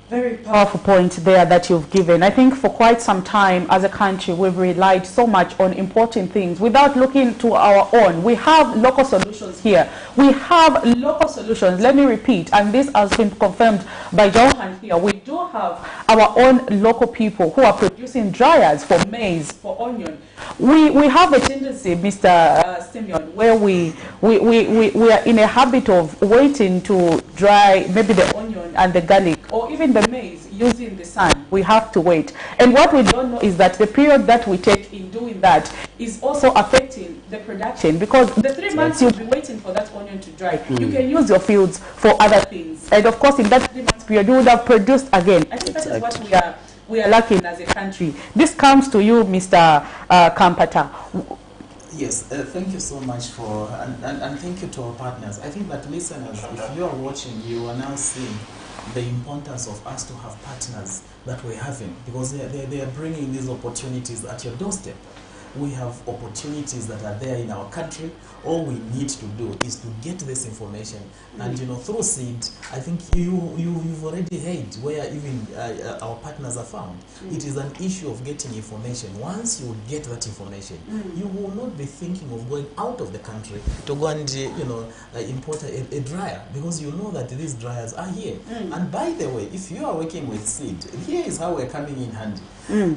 Very powerful point there that you've given. I think for quite some time as a country we've relied so much on importing things without looking to our own. We have local solutions here. We have local solutions. Let me repeat, and this has been confirmed by Johan here. We do have our own local people who are producing dryers for maize, for onion. We have a tendency, Mr. Simeon, where we are in a habit of waiting to dry maybe the onion and the garlic or even the maize using the sun. We have to wait. And what we don't know is that the period that we take in doing that is also affecting the production, because the 3 months you'll be waiting for that onion to dry, you can use your fields for other things. And of course, in that 3 months period, you would have produced again. I think that is what we are lacking as a country. This comes to you, Mr. Kampata.
Yes, thank you so much for, and thank you to our partners. I think that listeners, if you are watching, you are now seeing the importance of us to have partners that we're having, because they are bringing these opportunities at your doorstep. We have opportunities that are there in our country. All we need to do is to get this information, and through seed, I think you've already heard where even our partners are found. It is an issue of getting information. Once you get that information, you will not be thinking of going out of the country to go and import a dryer, because you know that these dryers are here. And by the way, if you are working with seed, here is how we're coming in handy.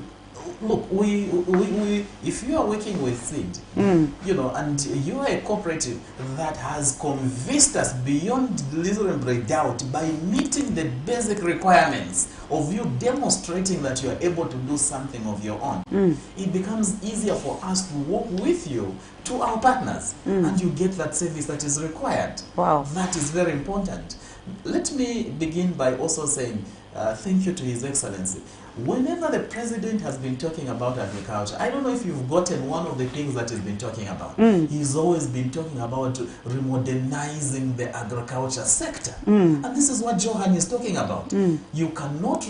Look, if you are working with seed, and you are a cooperative that has convinced us beyond reasonable doubt by meeting the basic requirements of you demonstrating that you are able to do something of your own, it becomes easier for us to work with you to our partners, and you get that service that is required.
Wow.
That is very important. Let me begin by also saying thank you to His Excellency. Whenever the President has been talking about agriculture, I don't know if you've gotten one of the things that he's been talking about. He's always been talking about remodernizing the agriculture sector. And this is what Johan is talking about. You cannot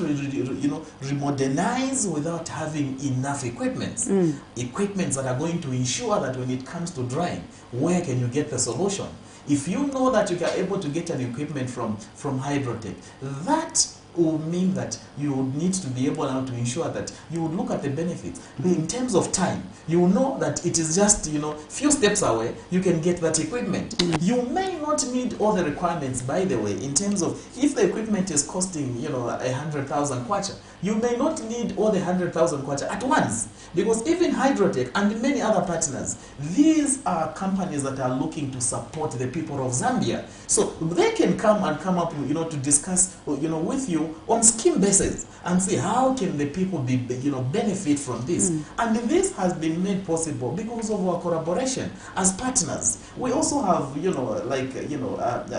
remodernize without having enough equipments. Equipments that are going to ensure that when it comes to drying, where can you get the solution? If you know that you are able to get an equipment from Hydrotech, that will mean that you would need to be able now to ensure that you would look at the benefits. In terms of time, you will know that it is just, few steps away, you can get that equipment. You may not need all the requirements, by the way, in terms of if the equipment is costing, 100,000 kwacha, you may not need all the 100,000 kwacha at once. Because even Hydrotech and many other partners, these are companies that are looking to support the people of Zambia. So they can come up, to discuss, with you on scheme basis and see how can the people be, benefit from this. And this has been made possible because of our collaboration as partners. We also have,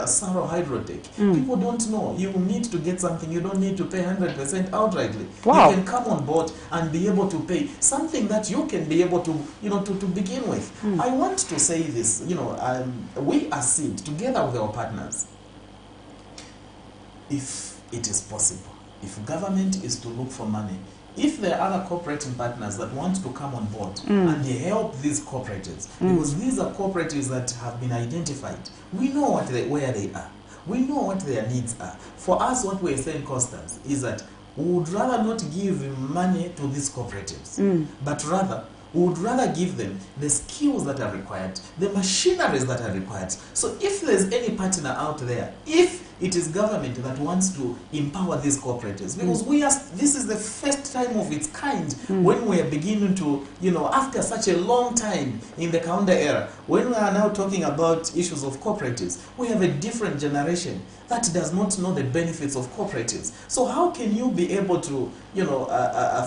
Saro Hydrotech. People don't know. You need to get something. You don't need to pay 100% outrightly.
Wow.
You can come on board and be able to pay something that you can be able to, to begin with. I want to say this, we are SEED together with our partners. If it is possible, if government is to look for money, if there are other cooperating partners that want to come on board and they help these cooperatives, because these are cooperatives that have been identified, we know where they are, we know what their needs are. For us, what we're saying, Constance, is that we would rather not give money to these cooperatives, but rather we would rather give them the skills that are required, the machineries that are required. So if there's any partner out there, if it is government that wants to empower these cooperatives, because this is the first time of its kind when we are beginning to, after such a long time in the Kaunda era, when we are now talking about issues of cooperatives, we have a different generation that does not know the benefits of cooperatives. So how can you be able to,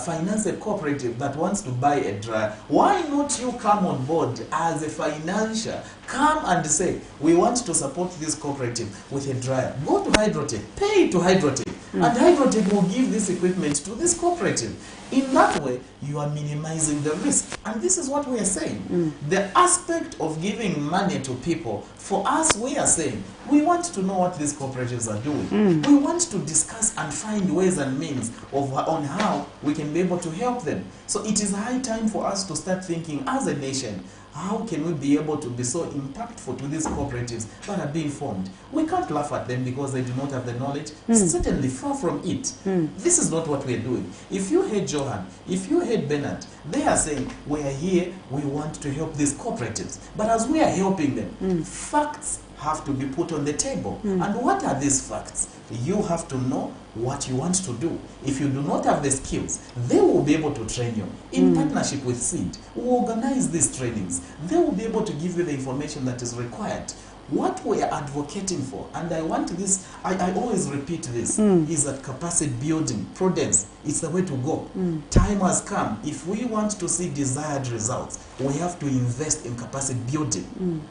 finance a cooperative that wants to buy a dryer? Why not you come on board as a financier? Come and say, we want to support this cooperative with a dryer. Go to Hydrotech, pay to Hydrotech, and Hydrotech will give this equipment to this cooperative. In that way, you are minimizing the risk. And this is what we are saying. The aspect of giving money to people, for us, we are saying, we want to know what these cooperatives are doing. We want to discuss and find ways and means on how we can be able to help them. So it is high time for us to start thinking as a nation, how can we be able to be so impactful to these cooperatives that are being formed? We can't laugh at them because they do not have the knowledge. Certainly, far from it. This is not what we are doing. If you heard Johan, if you heard Bernard, they are saying, we are here, we want to help these cooperatives. But as we are helping them, facts have to be put on the table. And what are these facts? You have to know what you want to do. If you do not have the skills, they will be able to train you. In partnership with SEED, we will organize these trainings. They will be able to give you the information that is required. What we are advocating for, and I want this, I always repeat this, is that capacity building, prudence, is the way to go. Time has come. If we want to see desired results, we have to invest in capacity building.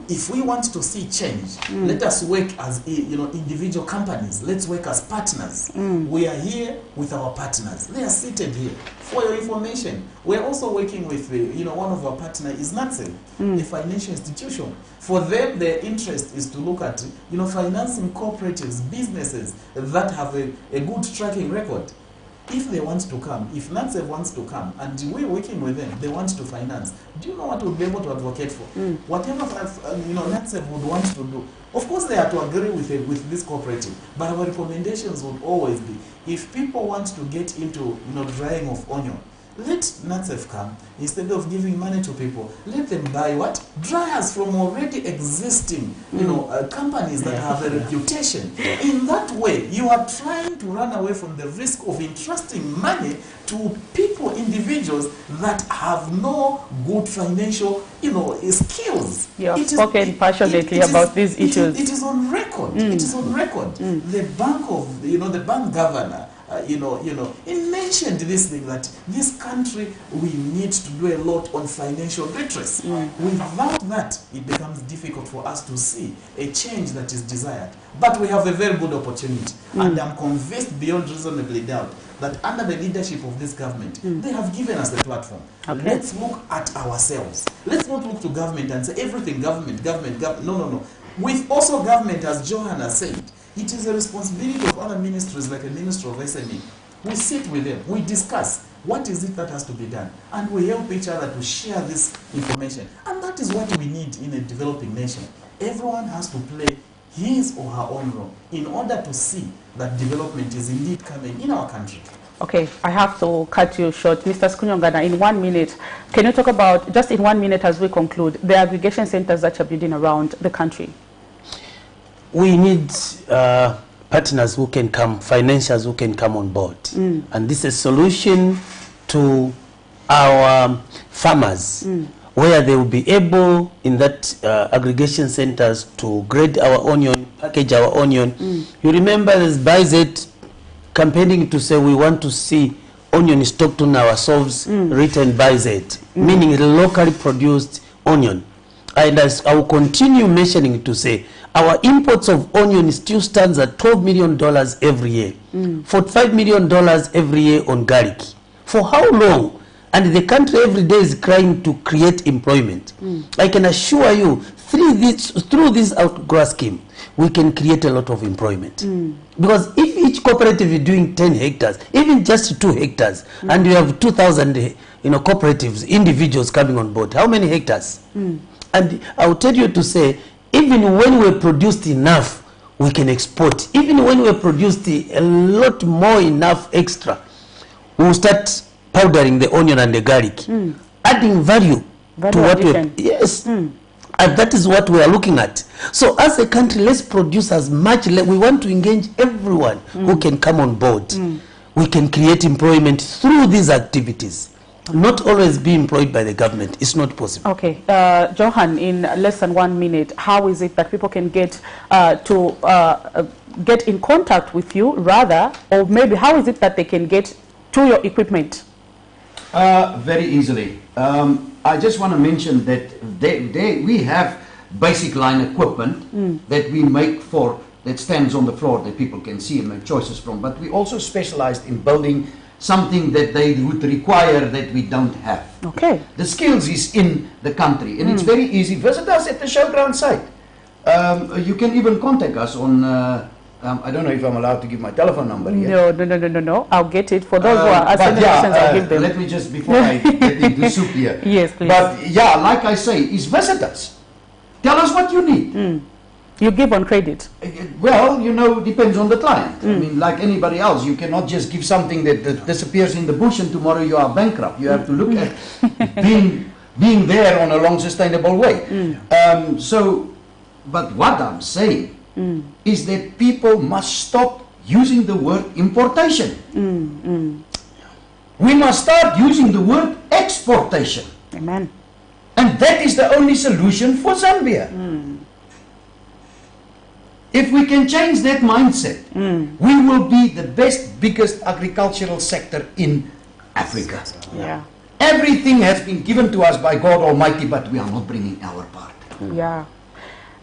If we want to see change, let us work as individual companies. Let's work as partners. We are here with our partners. They are seated here. For your information, we are also working with one of our partners is NATSEV, a financial institution. For them, their interest is to look at financing cooperatives, businesses that have a good tracking record. If they want to come, if NATSEV wants to come, and we're working with them, they want to finance, do you know what we'll be able to advocate for? Whatever NATSEV would want to do. Of course, they have to agree with this cooperative, but our recommendations would always be, if people want to get into drying of onion, let NATSEV come. Instead of giving money to people, let them buy what? Dryers from already existing companies that have a reputation. In that way, you are trying to run away from the risk of entrusting money to people, individuals that have no good financial skills.
You have spoken passionately about these issues.
It is on record. It is on record. The bank of the bank governor, he mentioned this thing that this country, we need to do a lot on financial redress. Without that, it becomes difficult for us to see a change that is desired. But we have a very good opportunity, and I'm convinced beyond reasonably doubt that under the leadership of this government, they have given us the platform.
Okay.
Let's look at ourselves. Let's not look to government and say everything government. No. With also government, as Johanna said, it is a responsibility of other ministries like the Ministry of SME. We sit with them, we discuss what is it that has to be done, and we help each other to share this information. And that is what we need in a developing nation. Everyone has to play his or her own role in order to see that development is indeed coming in our country.
Okay, I have to cut you short. Mr. Skunyongana, in 1 minute, can you talk about, just in 1 minute as we conclude, the aggregation centers that you're building around the country?
We need partners who can come, financiers who can come on board. And this is a solution to our farmers, where they will be able, in that aggregation centers, to grade our onion, package our onion. You remember there's Bizet campaigning to say we want to see onion stocked on our shelves written Bizet, meaning locally produced onion. And as I will continue mentioning to say, our imports of onion still stands at $12 million every year, $45 million every year on garlic. For how long? And the country every day is trying to create employment. I can assure you, through this outgrow scheme, we can create a lot of employment. Because if each cooperative is doing 10 hectares, even just 2 hectares, and you have 2,000 cooperatives, individuals coming on board, how many hectares? And I will tell you to say, even when we produced enough, we can export. Even when we produced a lot more enough extra, we will start powdering the onion and the garlic, adding value to what we... Yes. And that is what we are looking at. So as a country, let's produce as much. We want to engage everyone who can come on board. We can create employment through these activities. Not always be employed by the government. It's not possible.
Okay. Johan, in less than 1 minute, how is it that people can get get in contact with you, rather, or maybe how is it that they can get to your equipment?
Very easily. I just want to mention that we have basic line equipment that we make that stands on the floor that people can see and make choices from. But we also specialized in building something that they would require that we don't have.
Okay.
The skills is in the country, and it's very easy. Visit us at the showground site. You can even contact us on, I don't know if I'm allowed to give my telephone number here.
No. I'll get it. For those who are asking questions, I'll give them.
Let me just, before I get into soup here.
Yes, please.
But yeah, like I say, is visit us. Tell us what you need.
You give on credit?
Well, depends on the client. I mean, like anybody else, you cannot just give something that disappears in the bush and tomorrow you are bankrupt. You have to look at being there on a long, sustainable way. But what I'm saying is that people must stop using the word importation. We must start using the word exportation.
Amen.
And that is the only solution for Zambia. If we can change that mindset, we will be the biggest agricultural sector in Africa.
Yeah.
Everything has been given to us by God Almighty, but we are not bringing our part.
Yeah.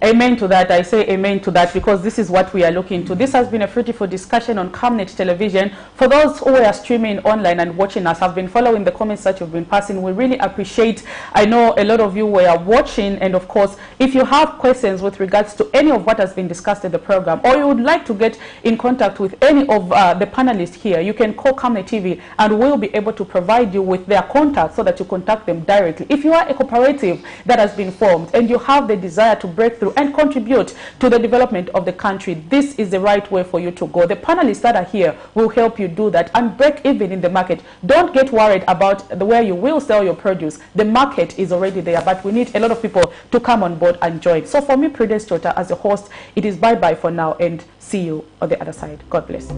Amen to that. I say amen to that, because this is what we are looking to. This has been a fruitful discussion on Camnet television. For those who are streaming online and watching us, have been following the comments that you've been passing, we really appreciate. I know a lot of you were watching, and of course, if you have questions with regards to any of what has been discussed in the program, or you would like to get in contact with any of the panelists here, you can call Camnet TV and we'll be able to provide you with their contact so that you contact them directly. If you are a cooperative that has been formed and you have the desire to break through and contribute to the development of the country, this is the right way for you to go. The panelists that are here will help you do that and break even in the market. Don't get worried about where you will sell your produce. The market is already there, but we need a lot of people to come on board and join. So for me, Prudence Chota, as a host, it is bye-bye for now, and see you on the other side. God bless.